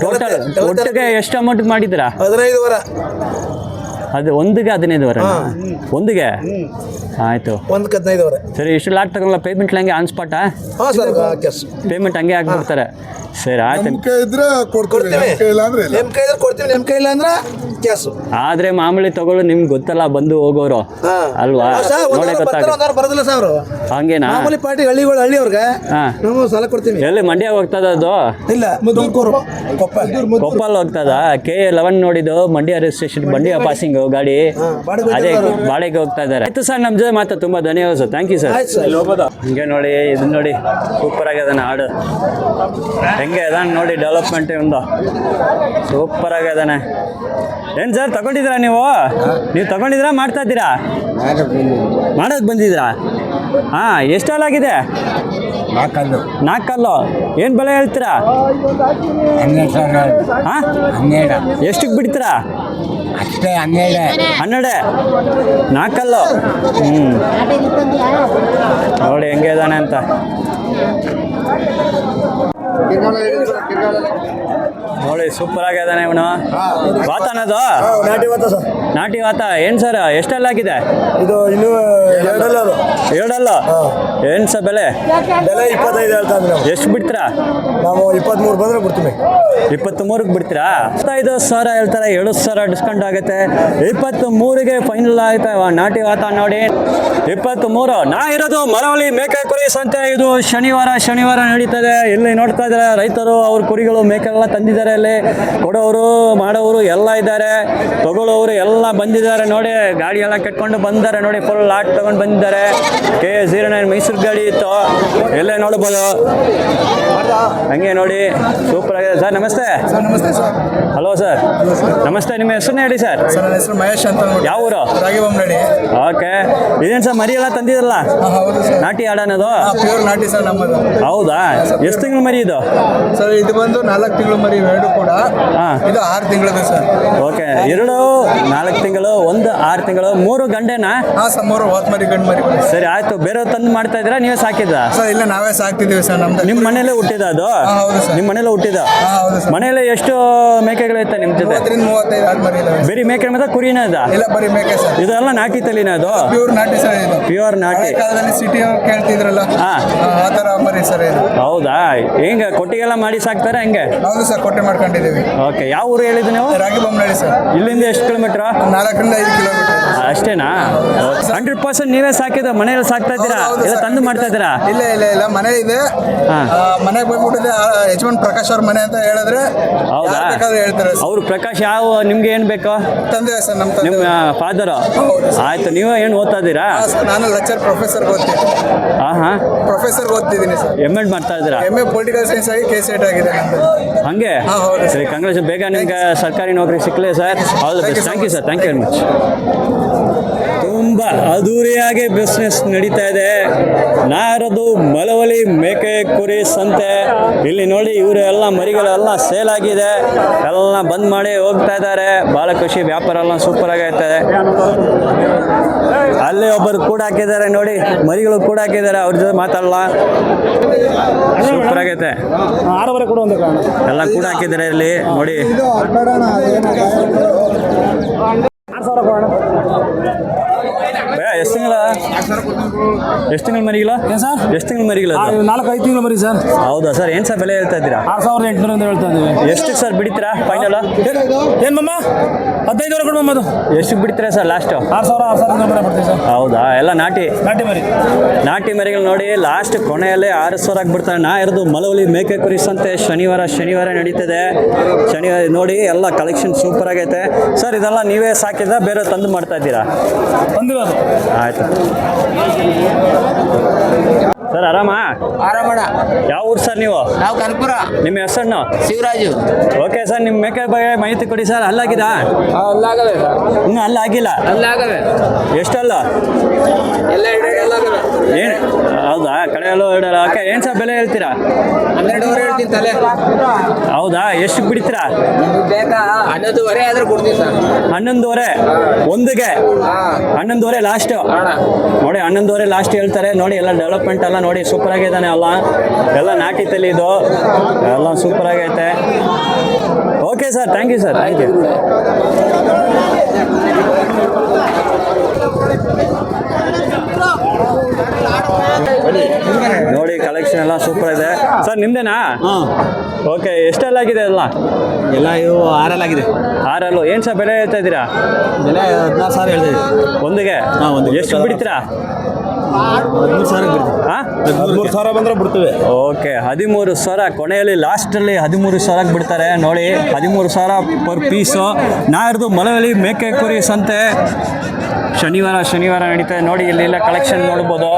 ಟೋಟಲ್. ಒಟ್ಟಿಗೆ ಎಷ್ಟು ಅಮೌಂಟ್ ಮಾಡಿದ್ದೀರಾ? 15,000. ಅದು ಒಂದಿಗೆ 15,000? ಒಂದಿಗೆ? ಆಯಿತು, 15,000. ಸರಿ. ಇಷ್ಟು ಲಾಟ್ ತಗೊಳ್ಳಲ್ಲ, ಪೇಮೆಂಟ್ ಹಂಗೆ ಆನ್ ಸ್ಪಾಟಾ? ಹಾಂ ಸರ್, ಪೇಮೆಂಟ್ ಹಂಗೆ ಹಾಕ್ಬಿಡ್ತಾರೆ. ಸರಿ, ಆಯ್ತು. ಕೊಡ್ತೀವಿ. ನಿಮ್ಮ ಕೈದ್ರೆ ಕೊಡ್ತೀವಿ, ನಿಮ್ಮ ಕೈಲ್ಲ ಅಂದ್ರೆ ಕ್ಯಾಸು. ಆದ್ರೆ ಮಾಮೂಲಿ ತಗೊಳ್ಳೋ ನಿಮ್ಗೆ ಗೊತ್ತಲ್ಲ, ಬಂದು ಹೋಗೋರು ಅಲ್ವಾ? ನೋಡೇ ಗೊತ್ತಾಗ ಬರೋದಿಲ್ಲ ಸರ್. ಹಂಗೇನಾ? ಮಾಮೂಲಿ ಪಾರ್ಟಿ ಹಳ್ಳಿಯವ್ರಿಗೆ ನಾವು ಸಾಲ ಕೊಡ್ತೀವಿ. ಎಲ್ಲಿ ಮಂಡ್ಯ ಹೋಗ್ತದ ಅದು? ಇಲ್ಲ, ತುಮಕೂರು ಕೊಪ್ಪಲ್ ಹೋಗ್ತದ. KA11 ನೋಡಿದ್ದು ಮಂಡ್ಯ ರಿಜಿಸ್ಟ್ರೇಷನ್, ಮಂಡ್ಯ ಪಾಸಿಂಗ್ ಗಾಡಿ, ಅದೇ ಬಾಡಿಗೆ ಹೋಗ್ತಾ ಇದಾರೆ. ಆಯ್ತು ಸರ್, ನಮ್ಮ ಜೊತೆ ಮಾತ್ರ ತುಂಬಾ ಧನ್ಯವಾದ ಸರ್. Thank you sir. ಹಿಂಗೆ ನೋಡಿ, ಇದನ್ನ ನೋಡಿ, ಸೂಪರ್ ಆಗ್ಯದಾನ ಹಾಡು. ಹೆಂಗೆ ಅದಾನ ನೋಡಿ, ಡೆವಲಪ್ಮೆಂಟ್ ಒಂದು ಸೂಪರ್ ಆಗ್ಯದಾನೆ. ಏನು ಸರ್, ತಗೊಂಡಿದ್ದೀರಾ ನೀವು ತಗೊಂಡಿದ್ದೀರಾ, ಮಾಡ್ತಾ ಇದ್ದೀರಾ? ಮಾಡೋದು ಬಂದಿದ್ದೀರಾ? ಹಾಂ, ಎಷ್ಟಲ್ಲಾಗಿದೆ? 4 ಕಲ್ಲು. ಏನು ಬೆಲೆ ಹೇಳ್ತೀರಾ? 12,000. ಹಾಂ, 12. ಎಷ್ಟಕ್ಕೆ ಬಿಡ್ತೀರಾ? ಅಷ್ಟೇ 12. 12 4 ಕಲ್ಲು. ನೋಡಿ ಹೆಂಗೆ ಇದಾನೆ ಅಂತ. ನೋಡಿ, ಸೂಪರ್ ಆಗ್ಯದಾನೆ ಇವನು. ವಾತ ಅನ್ನೋದು ನಾಟಿ ವಾತ. ಏನು ಸರ್, ಎಷ್ಟೆಲ್ಲ ಆಗಿದೆ ಇದು? ಇನ್ನು 7 ಏನು ಸರ್ ಬೆಲೆ? 25 ಹೇಳ್ತಾ ಇದ್ದೀವಿ. ಎಷ್ಟು ಬಿಡ್ತೀರಾ? ನಾವು 23 ಬಂದ್ರೆ ಬಿಡ್ತೀವಿ. 23ಕ್ಕೆ ಬಿಡ್ತೀರಾ? 25,000 ಹೇಳ್ತಾರೆ, 7,000 ಡಿಸ್ಕೌಂಟ್ ಆಗುತ್ತೆ. 23ಗೆ ಫೈನಲ್ ಆಯ್ತಾ ನಾಟಿ ವಾತ ನೋಡಿ. 23. ನಾ ಇರೋದು ಮಳವಳ್ಳಿ ಮೇಕೆ ಕುರಿ ಸಂತೆ. ಇದು ಶನಿವಾರ ನಡೀತದೆ. ಇಲ್ಲಿ ನೋಡ್ತಾ ಇದ್ದಾರೆ, ರೈತರು ಅವ್ರ ಕುರಿಗಳು ಮೇಕೆಲ್ಲ ತಂದಿದ್ದಾರೆ. ಇಲ್ಲಿ ಕೊಡೋರು ಮಾಡೋರು ಎಲ್ಲ ಇದ್ದಾರೆ, ತಗೊಳ್ಳೋರು ಎಲ್ಲ ಬಂದಿದ್ದಾರೆ. ನೋಡಿ, ಗಾಡಿ ಎಲ್ಲ ಕಟ್ಕೊಂಡು ಬಂದಿದ್ದಾರೆ. ನೋಡಿ, ಫುಲ್ ಲಾಟ್ ತಗೊಂಡು ಬಂದಿದ್ದಾರೆ. KA09 ಮೈಸೂರು ಗಾಡಿ ಇತ್ತು, ಎಲ್ಲೇ ನೋಡ್ಬೋದು. ಹಂಗೆ ನೋಡಿ, ಸೂಪರ್ ಆಗಿದೆ ಸರ್. ನಮಸ್ತೆ ಸರ್. ನಮಸ್ತೆ ಸರ್. Hello sir. ನಮಸ್ತೆ. ನಿಮ್ಮ ಹೆಸರನ್ನ ಹೇಳಿ ಸರ್. ಸರ್, ನನ್ನ ಹೆಸರು ಮಹೇಶ್ ಅಂತ. ಯಾವ ಊರು? ರಾಗಿಬೊಮ್ಮನಹಳ್ಳಿ. ಓಕೆ. ಇದೇನು ಸರ್, ಮರಿ ಎಲ್ಲ ತಂದಿದ್ರಲ್ಲ? ಹೌದು ಸರ್. ನಾಟಿ ಆಡೋದು? ಪ್ಯೂರ್ ನಾಟಿ ಸರ್ ನಮ್ಮದು. ಹೌದಾ? ಎಷ್ಟು ತಿಂಗಳು ಮರಿ ಇದು? ಸರ್, ಇದು ಬಂದು 4 ತಿಂಗಳು ಮರಿ, 2 ಕೂಡ. ಇದು 6 ತಿಂಗಳದು ಸರ್. ಓಕೆ, 2 4 ತಿಂಗಳು, 1 6 ತಿಂಗಳು, 3 ಗಂಡೆನಾ? ಹಾಂ ಸರ್, 3 ಹೋತ್ ಮರಿ, ಗಂಡು ಮರಿ. ಸರಿ, ಆಯ್ತು. ಬೇರೆ ತಂದು ಮಾಡ್ತಾ ಇದ್ದೀರಾ, ನೀವೇ ಸಾಕಿದ್ರಾ? ಸರ್, ಸರ್ ಇಲ್ಲ ನಾವೇ ಸಾಕ್ತಿದ್ದೀವಿ ಸರ್ ನಮ್ದು. ನಿಮ್ಮ ಮನೇಲೇ ಹುಟ್ಟಿದ ಅದು? ಹೌದು ಸರ್. ನಿಮ್ಮ ಮನೇಲೆ ಹುಟ್ಟಿದ? ಹೌದು ಸರ್. ಮನೇಲಿ ಎಷ್ಟು ಮೇಕೆಗಳೈತೆ ನಿಮ್ಮ ಜೊತೆ? 30-35 ಆದ್ಮರಿ ಇದಾವೆ. ಬರೀ ಮೇಕೆ ಮತ್ತೆ ಕುರಿನ ಅದ? ಇಲ್ಲ ಬರೀ ಮೇಕೆ ಸರ್. ಇದೆಲ್ಲ ನಾಟಿ ತಳಿನ ಅದು? ಪ್ಯೂರ್ ನಾಟಿ ಸರ್ ಇದು. ಪ್ಯೂರ್ ನಾಟಿ. ಹಳೆ ಕಾಲದಲ್ಲಿ ಸಿಟಿ ಕೇಳ್ತಿದ್ರಲ್ಲ ಆ ಥರ ಮರಿ ಸರ್ ಇದು. ಹೌದಾ? ಹೆಂಗೆ ಕೊಟ್ಟಿಗೆಲ್ಲ ಮಾಡಿ ಸಾಕ್ತಾರೆ ಹೆಂಗೆ? ಹೌದು ಸರ್, ಕೊಟ್ಟೆ ಮಾಡ್ಕೊಂಡಿದ್ದೀವಿ. ಓಕೆ, ಯಾವ ಊರು ಹೇಳಿದ್ದು ನೀವು? ರಾಗಿ ಬೊಮ್ಮನಹಳ್ಳಿ ಸರ್. ಇಲ್ಲಿಂದ ಎಷ್ಟು ಕಿಲೋಮೀಟ್ರಾ? 4-5 ಕಿಲೋಮೀಟರ್. ಅಷ್ಟೇನಾ? 100% ನೀವೇ ಸಾಕಿದ? ಮನೆಯಲ್ಲಿ ಸಾಕ್ತಾ ಇದ್ದೀರಾ ಇಲ್ಲ ತಂದು ಮಾಡ್ತಾ ಇದ್ದೀರಾ? ಇಲ್ಲ ಮನೆ ಇದೆ. ಮನೆಗೆ ಬಂದ್ಬಿಟ್ಟಿದೆ. ಯಜಮಾನ್ ಪ್ರಕಾಶ್ ಅವ್ರ ಮನೆ ಅಂತ ಹೇಳಿದ್ರೆ ಹೌದಾ? ಹೇಳ್ತಾರೆ. ಅವ್ರು ಪ್ರಕಾಶ್ ಯಾವ ನಿಮ್ಗೆ ಏನು ಬೇಕು? ತಂದೆ ಸರ್, ನಮ್ಮ ತಂದೆ. ನಿಮ್ಮ ಫಾದರು? ಆಯ್ತು. ನೀವು ಏನು ಓದ್ತಾ ಇದ್ದೀರಾ? ನಾನು ಲೆಕ್ಚರ್ ಪ್ರೊಫೆಸರ್ ಓದ್ತೀನಿ. ಪ್ರೊಫೆಸರ್ ಓದ್ತಿದ್ದೀನಿ ಸರ್. MA ಮಾಡ್ತಾ ಇದ್ದೀರಾ? MA ಪೊಲಿಟಿಕಲ್ ಸೈನ್ಸ್ ಆಗಿ KCET ಆಗಿದೆ ಹಂಗೆ? ಹೌದು ಸರಿ, ಕಾಂಗ್ರೆಸ್. ಬೇಗ ನಿಮ್ಗೆ ಸರ್ಕಾರಿ ನೌಕರಿ ಸಿಕ್ಕಲಿ sir. All the best. Thank you sir. Thank you very much. ತುಂಬ ಅದ್ದೂರಿಯಾಗಿ ಬಿಸ್ನೆಸ್ ನಡೀತಾ ಇದೆ. ನಾರದು ಮಳವಳ್ಳಿ ಮೇಕೆ ಕುರಿ ಸಂತೆ. ಇಲ್ಲಿ ನೋಡಿ, ಇವರು ಎಲ್ಲ ಮರಿಗಳೆಲ್ಲ ಸೇಲ್ ಆಗಿದೆ. ಎಲ್ಲ ಬಂದ್ ಮಾಡಿ ಹೋಗ್ತಾ ಇದ್ದಾರೆ. ಭಾಳ ಖುಷಿ. ವ್ಯಾಪಾರ ಎಲ್ಲ ಸೂಪರ್ ಆಗೈತೆ. ಅಲ್ಲೇ ಒಬ್ಬರು ಕೂಡ ಹಾಕಿದ್ದಾರೆ ನೋಡಿ, ಮರಿಗಳು ಕೂಡ ಹಾಕಿದ್ದಾರೆ. ಅವ್ರ ಜೊತೆ ಮಾತಾಡಲ್ಲ. ಸೂಪರ್ ಆಗೈತೆ. ಎಲ್ಲ ಕೂಡ ಹಾಕಿದ್ದಾರೆ ಇಲ್ಲಿ ನೋಡಿ. ಎಷ್ಟು ತಿಂಗಳ ಮರಿಗಳ? ಎಷ್ಟು ತಿಂಗಳ ಮರಿಗಳ? 4-5 ತಿಂಗಳು ಮರಿ ಸರ್. ಹೌದಾ ಸರ್? ಏನು ಸರ್ ಬೆಲೆ ಹೇಳ್ತಾ ಇದ್ದೀರಾ? 6,800 ಅಂತ ಹೇಳ್ತಾ ಇದ್ದೀವಿ. ಎಷ್ಟಕ್ಕೆ ಸರ್ ಬಿಡ್ತೀರಾ ಫೈನಲ್? ಏನು ಮಮ್ಮ? 15,000 ಕೊಡು ಮಮ್ಮ. ಅದು ಎಷ್ಟಕ್ಕೆ ಬಿಡ್ತೀರಾ ಸರ್ ಲಾಸ್ಟು? 6,000 ಬಿಡ್ತೀವಿ ಸರ್. ಹೌದಾ? ಎಲ್ಲ ನಾಟಿ ಮರಿ. ನಾಟಿ ಮರಿಗಳು ನೋಡಿ. ಲಾಸ್ಟ್ ಕೊನೆಯಲ್ಲೇ 6,000 ಬಿಡ್ತಾರೆ. ನಾ ಇರೋದು ಮಳವಳ್ಳಿ ಮೇಕೆ ಕುರಿ ಸಂತೆ. ಶನಿವಾರ ನಡೀತದೆ. ಶನಿವಾರ ನೋಡಿ, ಎಲ್ಲ ಕಲೆಕ್ಷನ್ ಸೂಪರ್ ಆಗೈತೆ ಸರ್. ಇದೆಲ್ಲ ನೀವೇ ಸಾಕಿದ ಬೇರೆ ತಂದು ಮಾಡ್ತಾ ಇದ್ದೀರಾ? ಬಂದಿರೋದು. ಆಯ್ತು ಸರ್. ಆರಾಮಾ? ಆರಾಮಣ. ಯಾವ ಊರು ಸರ್ ನೀವು? ನಾವು ಕನಕಪುರ. ನಿಮ್ಮ ಹೆಸರು? ಶಿವರಾಜು. ಓಕೆ ಸರ್, ನಿಮ್ಮ ಮೇಕೆ ಬಗ್ಗೆ ಮಾಹಿತಿ ಕೊಡಿ ಸರ್. ಅಲ್ಲಾಗಿದಾ? ಅಲ್ಲಾಗವೆ ಸರ್. ಇನ್ನೂ ಅಲ್ಲಾಗಿಲ್ಲ? ಅಲ್ಲಾಗವೆ. ಎಷ್ಟಲ್ಲ? ಎಲ್ಲ ಅಲ್ಲಾಗವೆ. ಏನು? ಹೌದಾ? ಕಡೆಯಲ್ಲೂ ಇಡಲ್ಲ. ಓಕೆ, ಏನು ಸರ್ ಬೆಲೆ ಹೇಳ್ತೀರಾ? 12,000 ಹೇಳ್ತೀನಿ ತಲೆ. ಹೌದಾ? ಎಷ್ಟು ಬಿಡ್ತೀರಾ? ಬೇಕಾ? 11,500 ಆದ್ರೆ ಕೊಡ್ತೀವಿ ಸರ್. 11,500 ಒಂದಿಗೆ? 11,500 ಲಾಸ್ಟ್ ನೋಡಿ. 11,500 ಲಾಸ್ಟ್ ಹೇಳ್ತಾರೆ ನೋಡಿ. ಎಲ್ಲ ಡೆವಲಪ್ಮೆಂಟ್ ಎಲ್ಲ ನೋಡಿ ಸೂಪರ್ ಆಗಿದ್ದಾನೆ. ಎಲ್ಲ ನಾಟಿ ತಳಿ ಇದು. ಎಲ್ಲ ಸೂಪರ್ ಆಗೈತೆ. Okay sir, thank you sir. Thank you. ನೋಡಿ, ಕಲೆಕ್ಷನ್ ಎಲ್ಲ ಸೂಪರ್ ಇದೆ ಸರ್. ನಿಮ್ದೇನಾ? ಓಕೆ, ಎಷ್ಟೆಲ್ಲ ಆಗಿದೆ? ಎಲ್ಲ ಇವು 6 ಆಗಿದೆ. 6 ಏನು ಸರ್ ಬೆಲೆ ಹೇಳ್ತಾ ಇದ್ದೀರಾ? ಬೆಲೆ 16,000 ಹೇಳ್ತೀವಿ ಒಂದಿಗೆ. ಎಷ್ಟು ಬಿಡ್ತೀರಾ? 13,000 ಬಿಡ್ತೀವಿ. 13,000 ಬಂದ್ರೆ ಬಿಡ್ತೀವಿ. ಓಕೆ, 13,000 ಕೊನೆಯಲ್ಲಿ ಲಾಸ್ಟಲ್ಲಿ 13,000 ಬಿಡ್ತಾರೆ ನೋಡಿ. 13,000 ಪರ್ ಪೀಸು. ನಾ ಇರೋದು ಮಳವಳ್ಳಿ ಮೇಕೆ ಕುರಿ ಸಂತೆ. ಶನಿವಾರ ನಡೀತದೆ ನೋಡಿ. ಇಲ್ಲೆಲ್ಲ ಕಲೆಕ್ಷನ್ ನೋಡ್ಬೋದು.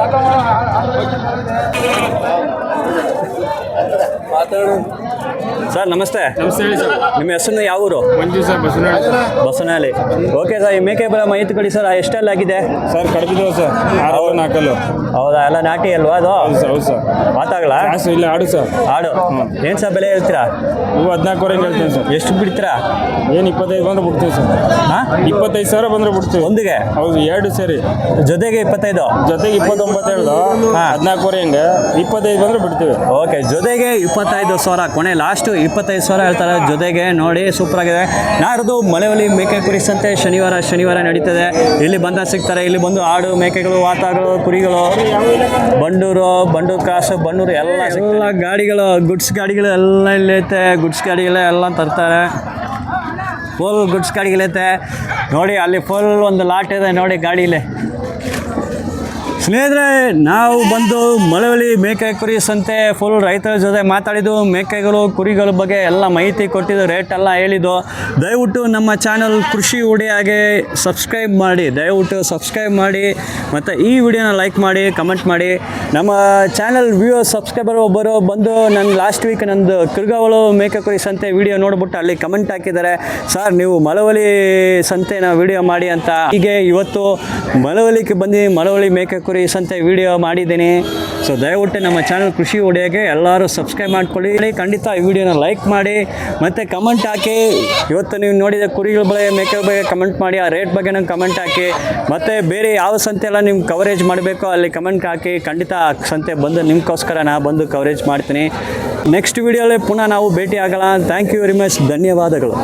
ಸರ್ ನಮಸ್ತೆ. ನಮಸ್ತೆ ಹೇಳಿ ಸರ್. ನಿಮ್ಮ ಹೆಸರು ಯಾವ ಊರು? ಮಂಜು ಸರ್, ಬಸವನಹಳ್ಳಿ. ಓಕೆ ಸರ್, ಈ ಮೇಕೆ ಬರೋ ಮಾಹಿತಿ ಕೊಡಿ ಸರ್. ಎಷ್ಟೆಲ್ಲ ಆಗಿದೆ ಸರ್? ಕಡಿದಿದ್ದೇವೆ ಸರ್. 6-4. ಹೌದಾ? ಎಲ್ಲ ನಾಟಿ ಅಲ್ವಾ ಅದು? ಹೌದು ಸರ್. ಮಾತಾಗಲ? ಇಲ್ಲ, ಆಡು ಸರ್. ಆಡು. ಏನು ಸರ್ ಬೆಲೆ ಹೇಳ್ತೀರಾ? ಇವು 14,000 ಹೇಳ್ತೀನಿ ಸರ್. ಎಷ್ಟು ಬಿಡ್ತೀರಾ? ಏನು 25 ಬಂದ್ರೆ ಬಿಡ್ತೀವಿ ಸರ್. 25,000 ಬಂದ್ರೆ ಬಿಡ್ತೀವಿ ಒಂದಿಗೆ? ಹೌದು, 2 ಸೇರಿ. ಜೊತೆಗೆ 25? ಜೊತೆಗೆ 29 ಹೇಳ್ದು. 14,000 ಹೆಂಗೆ 25 ಬಂದ್ರೆ ಬಿಡ್ತೀವಿ. ಓಕೆ, ಜೊತೆಗೆ 25,000 ಕೊನೆ ಲಾಸ್ಟು 25,000 ಹೇಳ್ತಾರೆ ಜೊತೆಗೆ ನೋಡಿ. ಸೂಪರ್ ಆಗಿದೆ. ನಾಡ್ದು ಮಳವಳ್ಳಿ ಮೇಕೆ ಕುರಿ ಸಂತೆ ಶನಿವಾರ ನಡೀತದೆ. ಇಲ್ಲಿ ಬಂದ ಸಿಗ್ತಾರೆ. ಇಲ್ಲಿ ಬಂದು ಆಡು, ಮೇಕೆಗಳು, ವಾತಾಗಳು, ಕುರಿಗಳು, ಬಂಡೂರು ಕ್ರಾಸ್, ಬಣ್ಣೂರು ಎಲ್ಲ ಗಾಡಿಗಳು, ಗುಡ್ಸ್ ಗಾಡಿಗಳು ಎಲ್ಲ ಇಲ್ಲೈತೆ. ಗುಡ್ಸ್ ಗಾಡಿಗಳೆಲ್ಲ ತರ್ತಾರೆ. ಫುಲ್ ಗುಡ್ಸ್ ಗಾಡಿಗಳೈತೆ ನೋಡಿ. ಅಲ್ಲಿ ಫುಲ್ ಒಂದು ಲಾಟ್ ಇದೆ ನೋಡಿ ಗಾಡೀಲಿ. ಸ್ನೇಹಿತರೆ, ನಾವು ಬಂದು ಮಳವಳ್ಳಿ ಮೇಕೆ ಕುರಿ ಸಂತೆ ಫುಲ್ ರೈತರ ಜೊತೆ ಮಾತಾಡಿದ್ದು. ಮೇಕೆಗಳು, ಕುರಿಗಳ ಬಗ್ಗೆ ಎಲ್ಲ ಮಾಹಿತಿ ಕೊಟ್ಟಿದ್ದು, ರೇಟ್ ಎಲ್ಲ ಹೇಳಿದ್ದು. ದಯವಿಟ್ಟು ನಮ್ಮ ಚಾನಲ್ ಕೃಷಿ ಉಡಿಯಾಗೆ ಸಬ್ಸ್ಕ್ರೈಬ್ ಮಾಡಿ. ದಯವಿಟ್ಟು ಸಬ್ಸ್ಕ್ರೈಬ್ ಮಾಡಿ ಮತ್ತು ಈ ವಿಡಿಯೋನ ಲೈಕ್ ಮಾಡಿ, ಕಮೆಂಟ್ ಮಾಡಿ. ನಮ್ಮ ಚಾನಲ್ ವ್ಯೂವರ್ಸ್ ಸಬ್ಸ್ಕ್ರೈಬರ್ ಒಬ್ಬರು ಬಂದು ಲಾಸ್ಟ್ ವೀಕ್ ನಂದು ಕಿರ್ಗಾವಳು ಮೇಕೆ ಕುರಿ ಸಂತೆ ವಿಡಿಯೋ ನೋಡ್ಬಿಟ್ಟು ಅಲ್ಲಿ ಕಮೆಂಟ್ ಹಾಕಿದ್ದಾರೆ, ಸರ್ ನೀವು ಮಳವಳ್ಳಿ ಸಂತೆನ ವಿಡಿಯೋ ಮಾಡಿ ಅಂತ. ಹೀಗೆ ಇವತ್ತು ಮಳವಳ್ಳಿಗೆ ಬಂದು ಮಳವಳ್ಳಿ ಮೇಕೆ ಕುರಿ ಸಂತೆ ವಿಡಿಯೋ ಮಾಡಿದ್ದೀನಿ. ಸೊ ದಯವಿಟ್ಟು ನಮ್ಮ ಚಾನಲ್ ಕೃಷಿ ಒಡೆಯಾಗೆ ಎಲ್ಲರೂ ಸಬ್ಸ್ಕ್ರೈಬ್ ಮಾಡ್ಕೊಳ್ಳಿ. ಖಂಡಿತ ಈ ವಿಡಿಯೋನ ಲೈಕ್ ಮಾಡಿ ಮತ್ತು ಕಮೆಂಟ್ ಹಾಕಿ. ಇವತ್ತು ನೀವು ನೋಡಿದ ಕುರಿಗಳ ಬಗ್ಗೆ ಮೇಕೆ ಬಗ್ಗೆ ಕಮೆಂಟ್ ಮಾಡಿ, ಆ ರೇಟ್ ಬಗ್ಗೆ ನಂಗೆ ಕಮೆಂಟ್ ಹಾಕಿ. ಮತ್ತು ಬೇರೆ ಯಾವ ಸಂತೆ ಎಲ್ಲ ನಿಮ್ಗೆ ಕವರೇಜ್ ಮಾಡಬೇಕು ಅಲ್ಲಿ ಕಮೆಂಟ್ ಹಾಕಿ. ಖಂಡಿತ ಆ ಸಂತೆ ಬಂದು ನಿಮಗೋಸ್ಕರ ನಾ ಬಂದು ಕವರೇಜ್ ಮಾಡ್ತೀನಿ. ನೆಕ್ಸ್ಟ್ ವಿಡಿಯೋಲಿ ಪುನಃ ನಾವು ಭೇಟಿ ಆಗೋಣ. Thank you very much. ಧನ್ಯವಾದಗಳು.